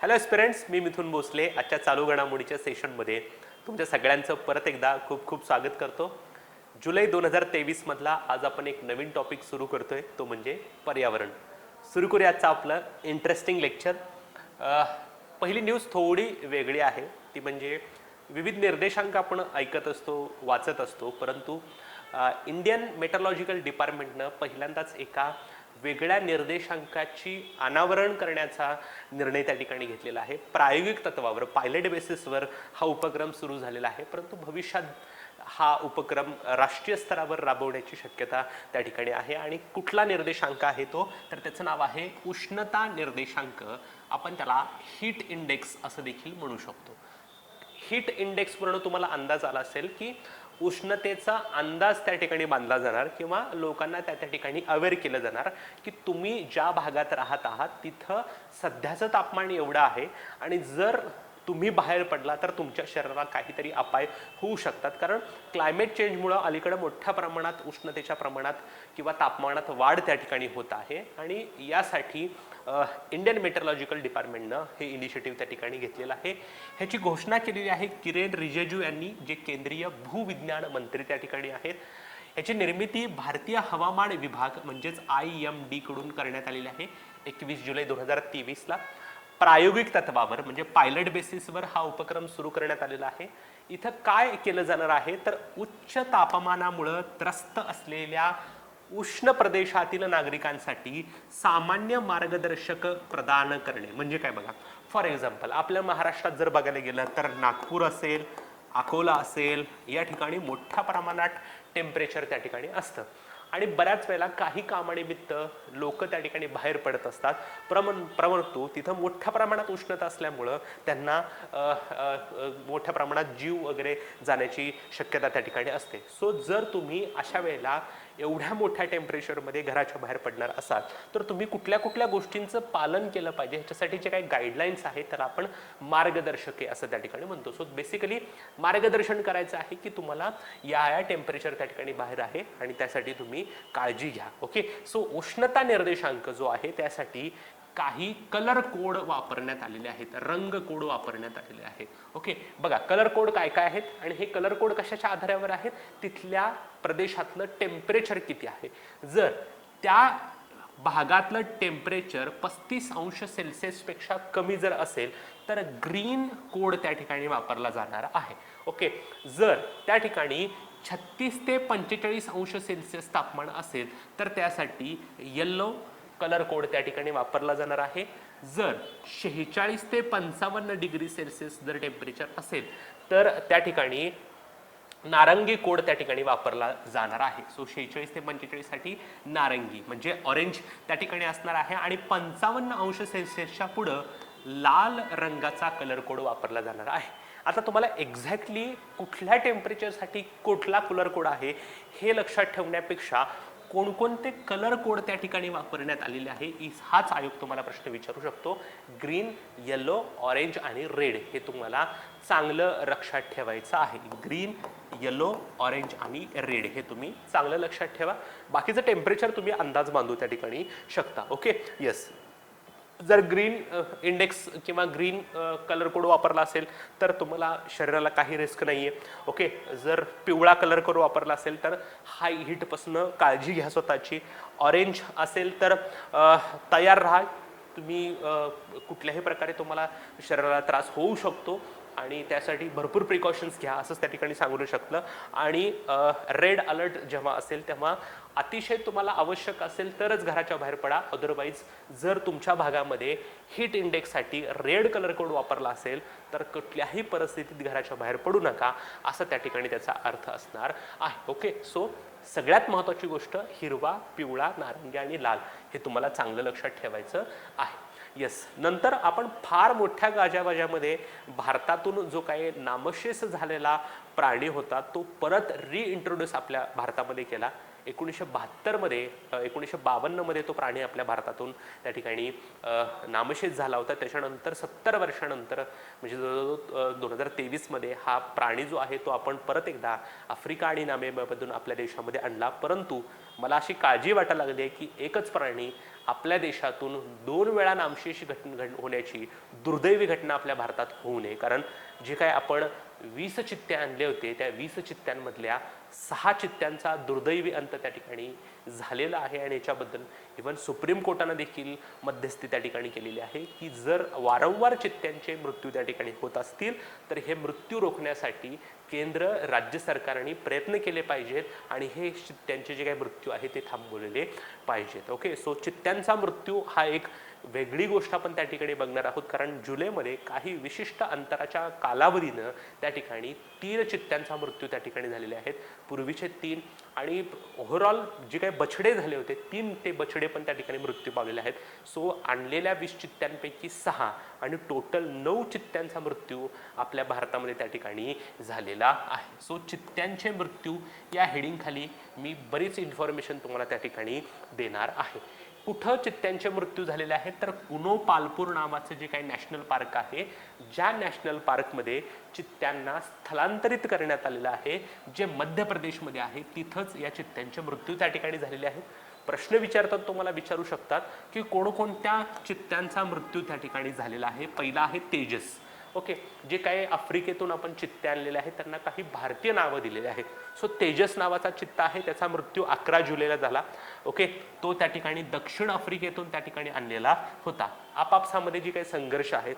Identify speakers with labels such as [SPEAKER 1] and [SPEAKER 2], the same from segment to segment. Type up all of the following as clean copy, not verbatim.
[SPEAKER 1] Hello एस्पिरंट्स, मी मिथुन भोसले. आजच्या चालू घडामोडीच्या सेशनमध्ये तुमच्या सगळ्यांचं परत एकदा खूप खूप स्वागत करतो. जुलै 2023 मधला आज आपण एक नवीन टॉपिक सुरू करतोय, तो म्हणजे पर्यावरण. सुरू करूया आजचं आपलं इंटरेस्टिंग लेक्चर. पहिली न्यूज थोडी वेगळी आहे, ती म्हणजे विविध निर्देशांक आपण ऐकत असतो, वाचत असतो, परंतु इंडियन मेट्रोलॉजिकल डिपार्टमेंटनं पहिल्यांदाच एका वेगळ्या निर्देशांकाची अनावरण करण्याचा निर्णय त्या ठिकाणी घेतलेला आहे. प्रायोगिक तत्वावर, पायलट बेसिसवर हा उपक्रम सुरू झालेला आहे, परंतु भविष्यात हा उपक्रम राष्ट्रीय स्तरावर राबवण्याची शक्यता त्या ठिकाणी आहे. आणि कुठला निर्देशांक आहे तो, तर त्याचं नाव आहे उष्णता निर्देशांक. आपण त्याला हीट इंडेक्स असं देखील म्हणू शकतो. हीट इंडेक्सवरून तुम्हाला अंदाज आला असेल की उष्णतेचा अंदाज त्या ठिकाणी बांधला जाणार किंवा लोकांना त्या ठिकाणी अवेअर केलं जाणार की तुम्ही ज्या भागात राहत आहात तिथं सध्याचं तापमान एवढं आहे आणि जर तुम्ही बाहेर पडला तर तुमच्या शरीराला काहीतरी अपाय होऊ शकतात. कारण क्लायमेट चेंजमुळं अलीकडे मोठ्या प्रमाणात उष्णतेच्या प्रमाणात किंवा तापमानात वाढ त्या ठिकाणी होत आहे आणि यासाठी इंडियन मेट्रोलॉजिकल डिपार्टमेंटनं हे इनिशिएटिव्ह त्या ठिकाणी घेतलेलं आहे. ह्याची घोषणा केलेली आहे किरेन रिजिजू यांनी, जे केंद्रीय भूविज्ञान मंत्री त्या ठिकाणी आहेत. याची निर्मिती भारतीय हवामान विभाग म्हणजेच IMD कडून करण्यात आलेली आहे 21 जुलै 2023ला. प्रायोगिक तत्वावर म्हणजे पायलट बेसिसवर हा उपक्रम सुरू करण्यात आलेला आहे. इथं काय केलं जाणार आहे तर उच्च तापमानामुळे त्रस्त असलेल्या उष्ण प्रदेशातील नागरिकांसाठी सामान्य मार्गदर्शक प्रदान करणे. म्हणजे काय बघा, फॉर एक्झाम्पल आपल्या महाराष्ट्रात जर बघायला गेलं तर नागपूर असेल, अकोला असेल, या ठिकाणी मोठ्या प्रमाणात टेम्परेचर त्या ठिकाणी असतं आणि बऱ्याच वेळेला काही कामानिमित्त लोक त्या ठिकाणी बाहेर पडत असतात, परंतु तिथं मोठ्या प्रमाणात उष्णता असल्यामुळं त्यांना मोठ्या प्रमाणात जीव वगैरे जाण्याची शक्यता त्या ठिकाणी असते. सो जर तुम्ही अशा वेळेला एवढ्या मोठ्या टेम्परेचरमध्ये घराच्या बाहेर पडणार असाल तर तुम्ही कुठल्या कुठल्या गोष्टींचं पालन केलं पाहिजे, ह्याच्यासाठी जे काही गाईडलाईन्स आहेत तर आपण मार्गदर्शके असं त्या ठिकाणी म्हणतो. सो बेसिकली मार्गदर्शन करायचं आहे की तुम्हाला या टेम्परेचर त्या ठिकाणी बाहेर आहे आणि त्यासाठी तुम्ही काळजी घ्या. ओके, सो उष्णता निर्देशांक जो आहे त्यासाठी काही कलर कोड वापरण्यात आलेले आहेत, रंग कोड वापरण्यात आलेले आहेत. ओके, बघा कलर कोड काय काय आहेत आणि हे कलर कोड कशाच्या आधारावर आहेत, तिथल्या प्रदेशातलं टेम्परेचर किती आहे. जर त्या भागातलं टेम्परेचर 35 अंश सेल्सिअस पेक्षा कमी जर असेल तर ग्रीन कोड त्या ठिकाणी वापरला जाणार आहे. ओके, जर त्या ठिकाणी 36 ते 45 अंश सेल्सिअस तापमान असेल तर त्यासाठी येलो कलर कोड त्या ठिकाणी वापरला जाणार आहे. जर 46 ते 55 डिग्री सेल्सिअस जर टेम्परेचर असेल तर त्या ठिकाणी नारंगी कोड त्या ठिकाणी वापरला जाणार आहे. सो 46 ते 45 साठी नारंगी म्हणजे ऑरेंज त्या ठिकाणी असणार आहे आणि 55 अंश सेल्सिअसच्या पुढं लाल रंगाचा कलर कोड वापरला जाणार आहे. आता तुम्हाला एक्झॅक्टली कुठल्या टेम्परेचरसाठी कुठला कलर कोड आहे हे लक्षात ठेवण्यापेक्षा कोणकोणते कलर कोड त्या ठिकाणी वापरण्यात आलेले आहे हाच आयोग तुम्हाला प्रश्न विचारू शकतो. ग्रीन, येलो, ऑरेंज आणि रेड हे तुम्हाला चांगलं लक्षात ठेवायचं आहे. ग्रीन, येलो, ऑरेंज आणि रेड हे तुम्ही चांगलं लक्षात ठेवा. बाकीचं टेम्परेचर तुम्ही अंदाज बांधू त्या ठिकाणी शकता. Okay, yes. जर ग्रीन इंडेक्स किंवा ग्रीन कलर कोड वापरला असेल तर तुम्हाला शरीराला काही रिस्क नाही आहे. ओके, जर पिवळा कलर कोड वापरला असेल तर हाय हीटपासून काळजी घ्या स्वतःची. ऑरेंज असेल तर तयार राहा, तुम्ही कुठल्याही प्रकारे तुम्हाला शरीराला त्रास होऊ शकतो आणि त्यासाठी भरपूर प्रिकॉशन्स घ्या असंच त्या ठिकाणी सांगू शकलं. आणि रेड अलर्ट जेव्हा असेल तेव्हा अतिशय तुम्हाला आवश्यक असेल तरच घराच्या बाहेर पडा. अदरवाईज जर तुमच्या भागामध्ये हीट इंडेक्ससाठी रेड कलर कोड वापरला असेल तर कुठल्याही परिस्थितीत घराच्या बाहेर पडू नका असं त्या ठिकाणी त्याचा अर्थ असणार आहे. ओके, सो सगळ्यात महत्त्वाची गोष्ट हिरवा, पिवळा, नारंगी आणि लाल हे तुम्हाला चांगलं लक्षात ठेवायचं आहे. येस, नंतर आपण फार मोठ्या गाजावाजामध्ये भारतातून जो काही नामशेष झालेला प्राणी होता तो परत रिइंट्रोड्यूस आपल्या भारतामध्ये केला. 1952 मध्ये तो प्राणी आपल्या भारतातून त्या ठिकाणी नामशेष झाला होता. त्याच्यानंतर 70 वर्षानंतर म्हणजे 2023 मध्ये हा प्राणी जो आहे तो आपण परत एकदा आफ्रिका आणि नामिबियामधून आपल्या देशामध्ये आणला. परंतु मला अशी काळजी वाटायला लागली आहे की एकच प्राणी आपल्या देशातून 2 वेळा नामशेष होण्याची दुर्दैवी घटना आपल्या भारतात होऊ नये. कारण जे काय आपण 20 चित्ते आणले होते त्या 20 चित्त्यांमधल्या 6 चित्त्यांचा दुर्दैवी अंत त्या ठिकाणी झालेला आहे आणि याच्याबद्दल इव्हन सुप्रीम कोर्टानं देखील मध्यस्थी त्या ठिकाणी केलेली आहे की जर वारंवार चित्त्यांचे मृत्यू त्या ठिकाणी होत असतील तर हे मृत्यू रोखण्यासाठी केंद्र राज्य सरकारने प्रयत्न केले पाहिजेत आणि हे चित्त्यांचे जे काही मृत्यू आहे ते थांबवलेले पाहिजेत. ओके, सो चित्त्यांचा मृत्यू हा एक वेगळी गोष्ट आपण त्या ठिकाणी बघणार आहोत कारण जुलैमध्ये काही विशिष्ट अंतराच्या कालावधीनं त्या ठिकाणी 3 चित्त्यांचा मृत्यू त्या ठिकाणी झालेले आहेत. पूर्वीचे 3 आणि ओव्हरऑल जे काही बछडे झाले होते 3 ते बछडे पण त्या ठिकाणी मृत्यू पावलेले आहेत. सो आणलेल्या 20 चित्त्यांपैकी 6 आणि टोटल 9 चित्त्यांचा मृत्यू आपल्या भारतामध्ये त्या ठिकाणी झालेला आहे. सो चित्त्यांचे मृत्यू या हेडिंगखाली मी बरीच इन्फॉर्मेशन तुम्हाला त्या ठिकाणी देणार आहे. कुठं चित्त्यांचे मृत्यू झालेले आहेत तर कुनो पालपूर नावाचं जे काही नॅशनल पार्क आहे ज्या नॅशनल पार्कमध्ये चित्त्यांना स्थलांतरित करण्यात आलेलं आहे जे मध्य प्रदेशमध्ये आहे तिथंच या चित्त्यांचे मृत्यू त्या ठिकाणी झालेले आहेत. प्रश्न विचारतात तुम्हाला विचारू शकतात की कोणकोणत्या चित्त्यांचा मृत्यू त्या ठिकाणी झालेला आहे. पहिला आहे तेजस. ओके, जे काही आफ्रिकेतून आपण चित्ते आणलेले आहेत त्यांना काही भारतीय नावं दिलेली आहेत. सो तेजस नावाचा चित्ता आहे त्याचा मृत्यू 11 जुलैला झाला. ओके, तो त्या ठिकाणी दक्षिण आफ्रिकेतून त्या ठिकाणी आणलेला होता. आपापसामध्ये जे काही संघर्ष आहेत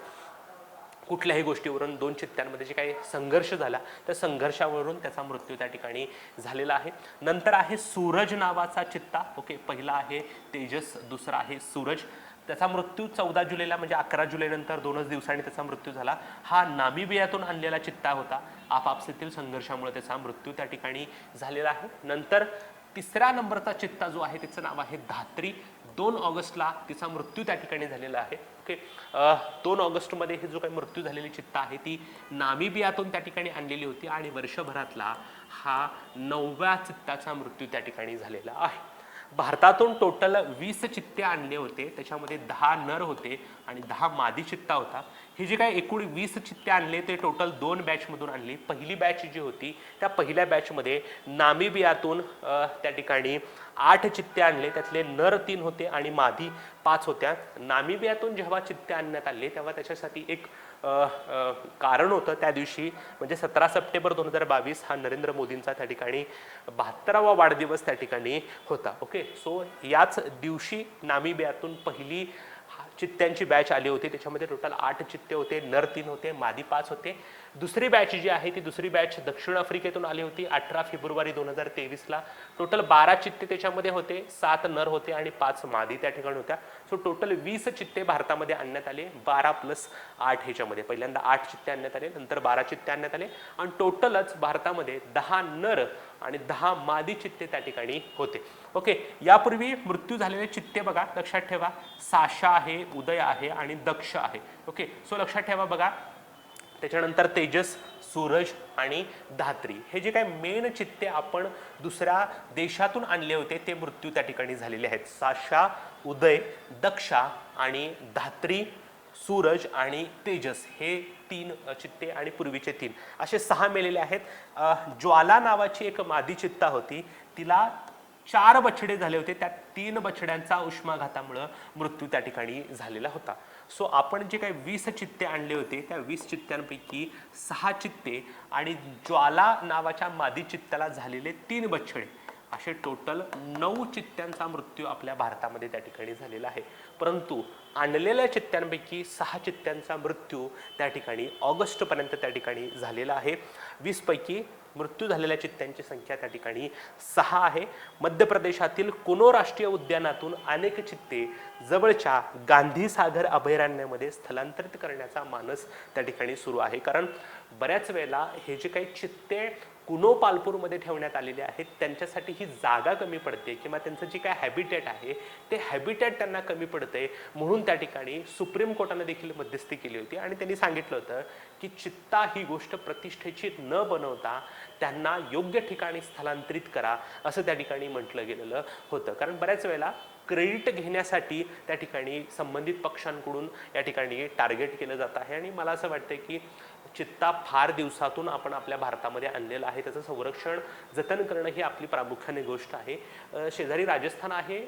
[SPEAKER 1] कुठल्याही गोष्टीवरून 2 चित्त्यांमध्ये जे काही संघर्ष झाला त्या संघर्षावरून त्याचा मृत्यू त्या ठिकाणी झालेला आहे. नंतर आहे सूरज नावाचा चित्ता. ओके, पहिला आहे तेजस, दुसरा आहे सूरज. त्याचा मृत्यू 14 जुलैला म्हणजे 11 जुलैनंतर 2च दिवसांनी त्याचा मृत्यू झाला. हा नामिबियातून आणलेला चित्ता होता. आपापसातील संघर्षामुळे त्याचा मृत्यू त्या ठिकाणी झालेला आहे. नंतर तिसऱ्या नंबरचा चित्ता जो आहे त्याचं नाव आहे धात्री. 2 ऑगस्टला तिचा मृत्यू त्या ठिकाणी झालेला आहे. ओके, 2 ऑगस्टमध्ये हे जो काही मृत्यू झालेली चित्ता आहे ती नामिबियातून त्या ठिकाणी आणलेली होती आणि वर्षभरातला हा 9व्या चित्ताचा मृत्यू त्या ठिकाणी झालेला आहे. भारतातून टोटल 20 चित्ते आणले होते त्याच्यामध्ये 10 नर होते आणि 10 मादी चित्ता होता. ही जी काही एकूण 20 चित्ते आणले ते टोटल 2 बॅचमधून आणली. पहिली बॅच जी होती त्या पहिल्या बॅचमध्ये नामिबियातून त्या ठिकाणी 8 चित्ते आणले त्यातले नर 3 होते आणि मादी 5 होत्या. नामिबियातून जेव्हा चित्ते आणण्यात आले तेव्हा त्याच्यासाठी एक कारण होतं. त्या दिवशी म्हणजे 17 सप्टेंबर 2022 हा नरेंद्र मोदींचा त्या ठिकाणी 72वा वाढदिवस त्या ठिकाणी होता. ओके, सो याच दिवशी नामिबियातून पहिली चित्त्यांची बॅच आली होती. त्याच्यामध्ये टोटल 8 चित्ते होते, नर 3 होते, मादी 5 होते. दुसरी बॅच जी आहे ती दुसरी बॅच दक्षिण आफ्रिकेतून आली होती 18 फेब्रुवारी 2023ला. टोटल 12 चित्ते त्याच्यामध्ये होते, 7 नर होते आणि 5 मादी त्या ठिकाणी होत्या. सो टोटल 20 चित्ते भारतामध्ये आणण्यात आले. 12 + 8 ह्याच्यामध्ये पहिल्यांदा 8 चित्ते आणण्यात आले, नंतर 12 चित्ते आणण्यात आले आणि टोटलच भारतामध्ये 10 नर आणि 10 मादी चित्ते त्या ठिकाणी होते. ओके, यापूर्वी मृत्यू झालेले चित्ते बघा लक्षात ठेवा. साशा आहे, उदय आहे आणि दक्ष आहे. ओके, सो लक्षात ठेवा बघा. त्याच्यानंतर तेजस, सूरज आणि धात्री हे जे काही मेन चित्ते आपण दुसऱ्या देशातून आणले होते ते मृत्यू त्या ठिकाणी झालेले आहेत. साशा, उदय, दक्षा आणि धात्री, सूरज आणि तेजस हे 3 चित्ते आणि पूर्वीचे 3 असे 6 मेलेले आहेत. ज्वाला नावाची एक मादी चित्ता होती तिला 4 बछडे झाले होते. त्या 3 बछड्यांचा उष्माघातामुळे मृत्यू त्या ठिकाणी झालेला होता. सो आपण जे काही 20 चित्ते आणले होते त्या 20 चित्त्यांपैकी 6 चित्ते आणि ज्वाला नावाच्या मादी चित्ताला झालेले 3 बछडे असे टोटल 9 चित्त्यांचा मृत्यू आपल्या भारतामध्ये त्या ठिकाणी झालेला आहे. परंतु आणलेल्या चित्त्यांपैकी 6 चित्त्यांचा मृत्यू त्या ठिकाणी ऑगस्टपर्यंत त्या ठिकाणी झालेला आहे. 20 पैकी मृत्यू झालेल्या चित्त्यांची संख्या त्या ठिकाणी 6 आहे. मध्य प्रदेशातील कुनो राष्ट्रीय उद्यानातून अनेक चित्ते जवळच्या गांधी सागर अभयारण्यामध्ये स्थलांतरित करण्याचा मानस त्या ठिकाणी सुरू आहे. कारण बऱ्याच वेळेला हे जे काही चित्ते कुनो पालपूरमध्ये ठेवण्यात आलेले आहेत त्यांच्यासाठी ही जागा कमी पडते किंवा त्यांचं जे काय हॅबिटेट आहे ते हॅबिटेट त्यांना कमी पडते. म्हणून त्या ठिकाणी सुप्रीम कोर्टाने देखील मध्यस्थी केली होती आणि त्यांनी सांगितलं होतं की चित्ता ही गोष्ट प्रतिष्ठेची न बनवता त्यांना योग्य ठिकाणी स्थलांतरित करा असं त्या ठिकाणी म्हटलं गेलेलं होतं. कारण बऱ्याच वेळेला क्रेडिट घेण्यासाठी त्या ठिकाणी संबंधित पक्षांकडून या ठिकाणी टार्गेट केलं जात आहे आणि मला असं वाटतं की चित्ता फार दिवसातून आपण आपल्या भारतामध्ये आणलेला आहे. त्याचं संरक्षण जतन करणं ही आपली प्रामुख्याने गोष्ट आहे. शेजारी राजस्थान आहे,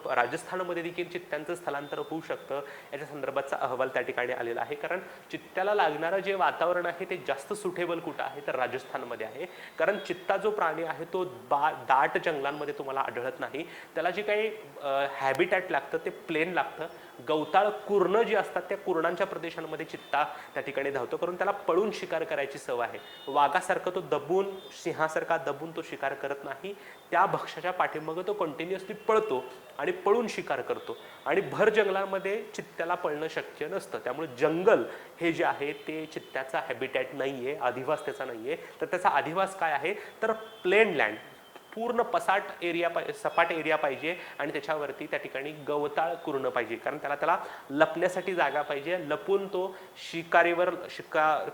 [SPEAKER 1] राजस्थानमध्ये देखील चित्त्यांचं स्थलांतर होऊ शकतं याच्या संदर्भातचा अहवाल त्या ठिकाणी आलेला आहे. कारण चित्त्याला लागणारं जे वातावरण आहे ते जास्त सुटेबल कुठं आहे तर राजस्थानमध्ये आहे. कारण चित्ता जो प्राणी आहे तो दाट जंगलांमध्ये तुम्हाला आढळत नाही. त्याला जे काही हॅबिटॅट लागतं ते प्लेन लागतं. गवताळ कुर्ण जी असतात त्या कुर्णांच्या प्रदेशांमध्ये चित्ता त्या ठिकाणी धावतो, करून त्याला पळून शिकार करायची सवय आहे. वाघासारखं तो दबून, सिंहासारखा दबून तो शिकार करत नाही. त्या भक्ष्याच्या पाठीमागे तो कंटिन्युअसली पळतो आणि पळून शिकार करतो. आणि भर जंगलामध्ये चित्त्याला पळणं शक्य नसतं. त्यामुळे जंगल हे जे आहे ते चित्त्याचा हॅबिटॅट नाहीये, अधिवास त्याचा नाहीये. तर त्याचा अधिवास काय आहे तर प्लेन लँड, पूर्ण सपाट एरिया पाहिजे आणि त्याच्यावरती त्या ठिकाणी गवताळ कुर्ण पाहिजे. कारण त्याला लपण्यासाठी जागा पाहिजे. लपून तो शिकारीवर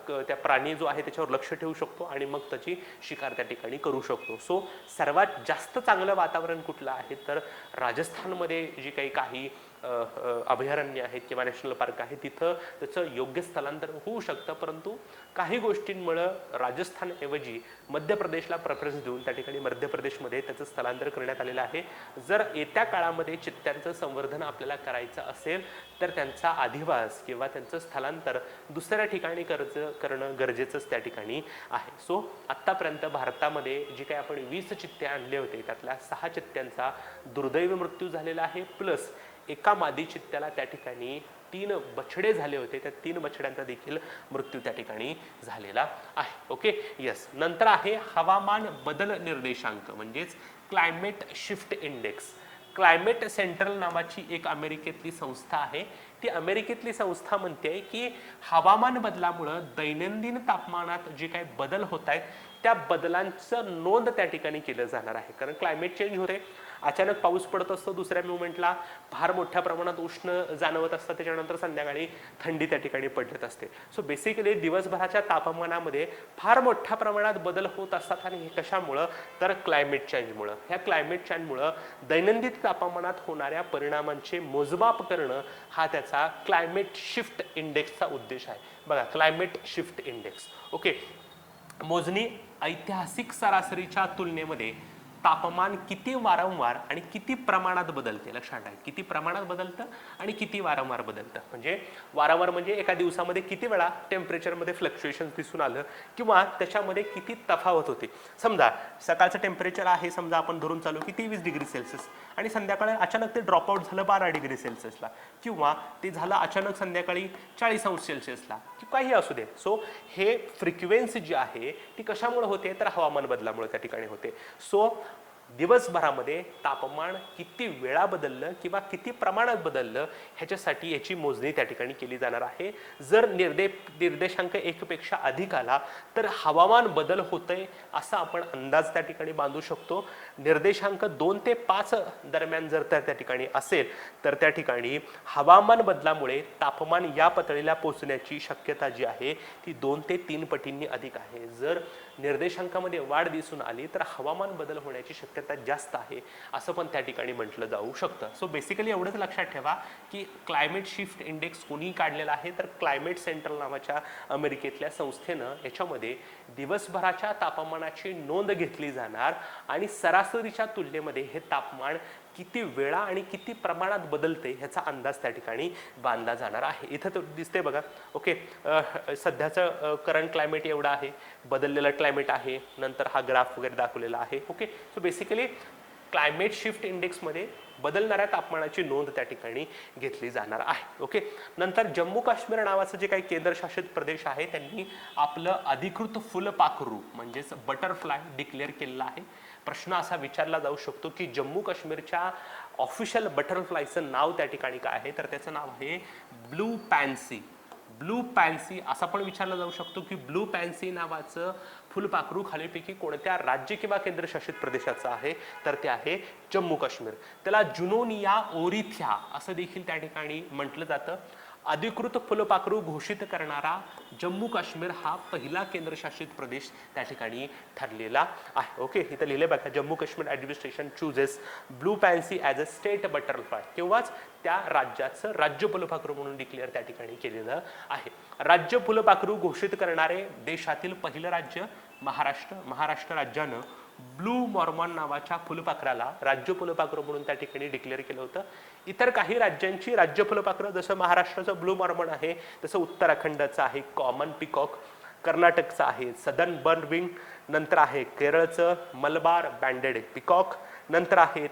[SPEAKER 1] त्या प्राणी जो आहे त्याच्यावर लक्ष ठेवू शकतो आणि मग त्याची शिकार त्या ठिकाणी करू शकतो. सो सर्वात जास्त चांगलं वातावरण कुठलं आहे तर राजस्थानमध्ये जी काही अभयारण्य आहेत किंवा नॅशनल पार्क आहे तिथं त्याचं योग्य स्थलांतर होऊ शकतं. परंतु काही गोष्टींमुळं राजस्थानऐवजी मध्य प्रदेशला प्रेफरन्स देऊन त्या ठिकाणी मध्य प्रदेशमध्ये त्याचं स्थलांतर करण्यात आलेलं आहे. जर येत्या काळामध्ये चित्त्यांचं संवर्धन आपल्याला करायचं असेल तर त्यांचा अधिवास किंवा त्यांचं स्थलांतर दुसऱ्या ठिकाणी करणं गरजेचंच त्या ठिकाणी आहे. सो आत्तापर्यंत भारतामध्ये जे काही आपण 20 चित्ते आणले होते त्यातल्या 6 चित्त्यांचा दुर्दैवी मृत्यू झालेला आहे. प्लस एका मादी चित्त्याला त्या ठिकाणी 3 बछडे झाले होते. त्या 3 बछड्यांचा देखील मृत्यू त्या ठिकाणी झालेला आहे. Okay, yes. नंतर आहे हवामान बदल निर्देशांक म्हणजेच climate shift index. Climate central नावाची एक अमेरिकेतली संस्था आहे. ती अमेरिकेतली संस्था म्हणते की हवामान बदलामुळे दैनंदिन तापमानात जे काही बदल होत आहेत त्या बदलांचं नोंद त्या ठिकाणी केलं जाणार आहे. कारण क्लायमेट चेंज होते, अचानक पाऊस पडत असतो, दुसऱ्या मोमेंटला फार मोठ्या प्रमाणात उष्ण जाणवत असतं, त्याच्यानंतर संध्याकाळी थंडी त्या ठिकाणी पडत असते. सो बेसिकली दिवसभराच्या तापमानामध्ये फार मोठ्या प्रमाणात बदल होत असतात. आणि हे कशामुळं तर क्लायमेट चेंजमुळं. ह्या क्लायमेट चेंजमुळं दैनंदिन तापमानात होणाऱ्या परिणामांचे मोजमाप करणं हा त्याचा क्लायमेट शिफ्ट इंडेक्सचा उद्देश आहे. बघा, क्लायमेट शिफ्ट इंडेक्स. ओके, मोजणी ऐतिहासिक सरासरीच्या तुलनेमध्ये तापमान किती वारंवार आणि किती प्रमाणात बदलते. लक्षात आहे, किती प्रमाणात बदलतं आणि किती वारंवार बदलतं. म्हणजे वारंवार म्हणजे एका दिवसामध्ये किती वेळा टेम्परेचरमध्ये फ्लक्च्युएशन दिसून आलं किंवा त्याच्यामध्ये किती तफावत होते. समजा सकाळचं टेम्परेचर आहे, समजा आपण धरून चालू की 23 डिग्री सेल्सिअस आणि संध्याकाळी अचानक ते ड्रॉपआउट झालं 12 डिग्री सेल्सिअसला किंवा ते झालं अचानक संध्याकाळी 40 अंश सेल्सिअसला की काही असू दे. सो हे फ्रिक्वेन्सी जी आहे ती कशामुळे होते तर हवामान बदलामुळे त्या ठिकाणी होते. सो दिवसभरामध्ये तापमान किती वेळा बदललं किंवा किती प्रमाणात बदललं ह्याच्यासाठी याची मोजणी त्या ठिकाणी केली जाणार आहे. जर निर्देशांक 1 पेक्षा अधिक आला तर हवामान बदल होतंय असा आपण अंदाज त्या ठिकाणी बांधू शकतो. निर्देशांक 2 ते 5 दरम्यान जर त्या ठिकाणी असेल तर त्या ठिकाणी हवामान बदलामुळे तापमान या पातळीला पोहोचण्याची शक्यता जी आहे ती 2 ते 3 पटींनी अधिक आहे. जर निर्देशांकामध्ये वाढ दिसून आली तर हवामान बदल होण्याची शक्यता जास्त आहे असं पण त्या ठिकाणी म्हटलं जाऊ शकतं. सो बेसिकली एवढंच लक्षात ठेवा की क्लायमेट शिफ्ट इंडेक्स कोणी काढलेला आहे तर क्लायमेट सेंट्रल नावाच्या अमेरिकेतल्या संस्थेनं याच्यामध्ये दिवसभराच्या तापमानाची नोंद घेतली जाणार आणि सरासरीच्या तुलनेमध्ये हे तापमान किती वेळा आणि किती प्रमाणात बदलते ह्याचा अंदाज त्या ठिकाणी बांधला जाणार आहे. इथं तो दिसते बघा. ओके, सध्याचं करंट क्लायमेट एवढं आहे, बदललेलं क्लायमेट आहे, नंतर हा ग्राफ वगैरे दाखवलेला आहे. Okay, so basically climate shift इंडेक्समध्ये बदलणाऱ्या तापमानाची नोंद त्या ठिकाणी घेतली जाणार आहे. ओके, नंतर जम्मू काश्मीर नावाचं जे काही केंद्रशासित प्रदेश आहे त्यांनी आपलं अधिकृत फुलपाखरू म्हणजेच बटरफ्लाय डिक्लेअर केलेलं आहे. प्रश्न असा विचारला जाऊ शकतो की जम्मू काश्मीरच्या ऑफिशियल बटरफ्लायचं नाव त्या ठिकाणी काय आहे तर त्याचं नाव आहे ब्लू पॅन्सी. ब्लू पॅन्सी असा पण विचारला जाऊ शकतो की ब्लू पॅन्सी नावाचं फुलपाखरू खालीपैकी कोणत्या राज्य किंवा केंद्रशासित प्रदेशाचं आहे तर ते आहे जम्मू काश्मीर. त्याला जुनोनिया ओरिथिया असं देखील त्या ठिकाणी म्हटलं जातं. अधिकृत फुलपाखरू घोषित करणारा जम्मू काश्मीर हा पहिला केंद्रशासित प्रदेश त्या ठिकाणी ठरलेला आहे. ओके, इथं लिहिले बघा, Jammu Kashmir administration chooses blue pansy as a state butterfly, किंवाच त्या राज्याचं राज्य फुलपाखरू म्हणून डिक्लेअर त्या ठिकाणी केलेलं आहे. राज्य फुलपाखरू घोषित करणारे देशातील पहिलं राज्य महाराष्ट्र. महाराष्ट्र राज्यानं ब्लू मॉर्मॉन नावाच्या फुलपाखराला राज्य फुलपाखरू म्हणून त्या ठिकाणी डिक्लेअर केलं होतं. इतर काही राज्यांची राज्य फुलपाखरं, जसं महाराष्ट्राचं ब्लू मॉर्मॉन आहे, तसं उत्तराखंडचं आहे कॉमन पिकॉक, कर्नाटकचं आहे सदर्न बर्डविंग, नंतर आहे केरळचं मलबार बँडेड पिकॉक, नंतर आहे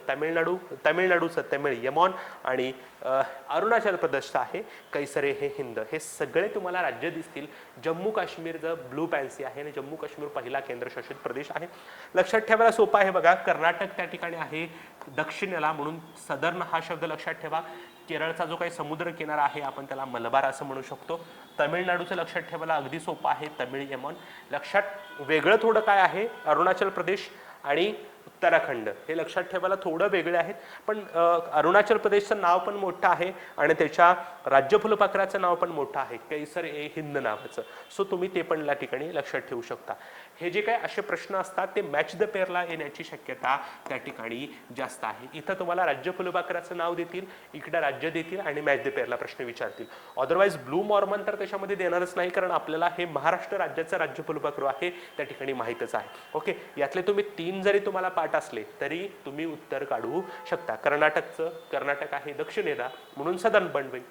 [SPEAKER 1] तमिळनाडूचं तमिळ यमॉन, आणि अरुणाचल प्रदेशचं आहे कैसरे हे हिंद. हे सगळे तुम्हाला राज्य दिसतील. जम्मू काश्मीरचं ब्लू पॅन्सी आहे आणि जम्मू काश्मीर पहिला केंद्रशासित प्रदेश आहे. लक्षात ठेवायला सोपं आहे बघा, कर्नाटक त्या ठिकाणी आहे दक्षिणेला, म्हणून सदर्न हा शब्द लक्षात ठेवा. केरळचा जो काही समुद्र किनारा आहे आपण त्याला मलबार असं म्हणू शकतो. तमिळनाडूचं लक्षात ठेवायला अगदी सोपं आहे तमिळ यमन. लक्षात वेगळं थोडं काय आहे, अरुणाचल प्रदेश आणि उत्तराखंड हे लक्षात ठेवायला थोडं वेगळे आहेत, पण अरुणाचल प्रदेशचं नाव पण मोठं आहे आणि त्याच्या राज्य फुलपाखराचं नाव पण मोठं आहे, कैसर ए हिंद नावाचं. सो तुम्ही ते पण या ठिकाणी लक्षात ठेवू शकता. हे जे काही असे प्रश्न असतात ते मॅच द पेअरला येण्याची शक्यता त्या ठिकाणी जास्त आहे. इथं तुम्हाला राज्य फुलपाखराचं नाव देतील, इकडे राज्य देतील आणि मॅच द पेअरला प्रश्न विचारतील. अदरवाईज ब्लू मॉर्मन तर त्याच्यामध्ये देणारच नाही, कारण आपल्याला हे महाराष्ट्र राज्याचं राज्य फुलपाखरू आहे त्या ठिकाणी माहीतच आहे. ओके, यातले तुम्ही 3 जरी तुम्हाला पाठ असले तरी तुम्ही उत्तर काढू शकता. कर्नाटक आहे दक्षिणेला म्हणून सदर्न बर्डविंग,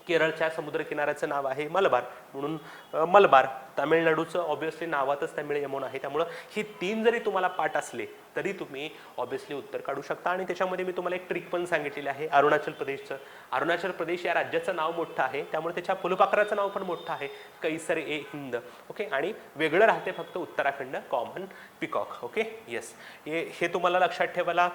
[SPEAKER 1] केरळच्या समुद्र किनाऱ्याचं नाव आहे मलबार म्हणून मलबार, तामिळनाडूचं ऑब्व्हियसली नावातच तमिळ यमन आहे, त्यामुळं ही 3 जरी तुम्हाला पाठ असले तरी तुम्ही ऑब्व्हियसली उत्तर काढू शकता. आणि त्याच्यामध्ये मी तुम्हाला एक ट्रिक पण सांगितलेली आहे अरुणाचल प्रदेशचं. अरुणाचल प्रदेश या राज्याचं नाव मोठं आहे, त्यामुळे त्याच्या फुलपाखराचं नाव पण मोठं आहे, कैसर ए हिंद. ओके, आणि वेगळं राहते फक्त Uttarakhand common peacock. Okay, yes, हे तुम्हाला लक्षात ठेवायला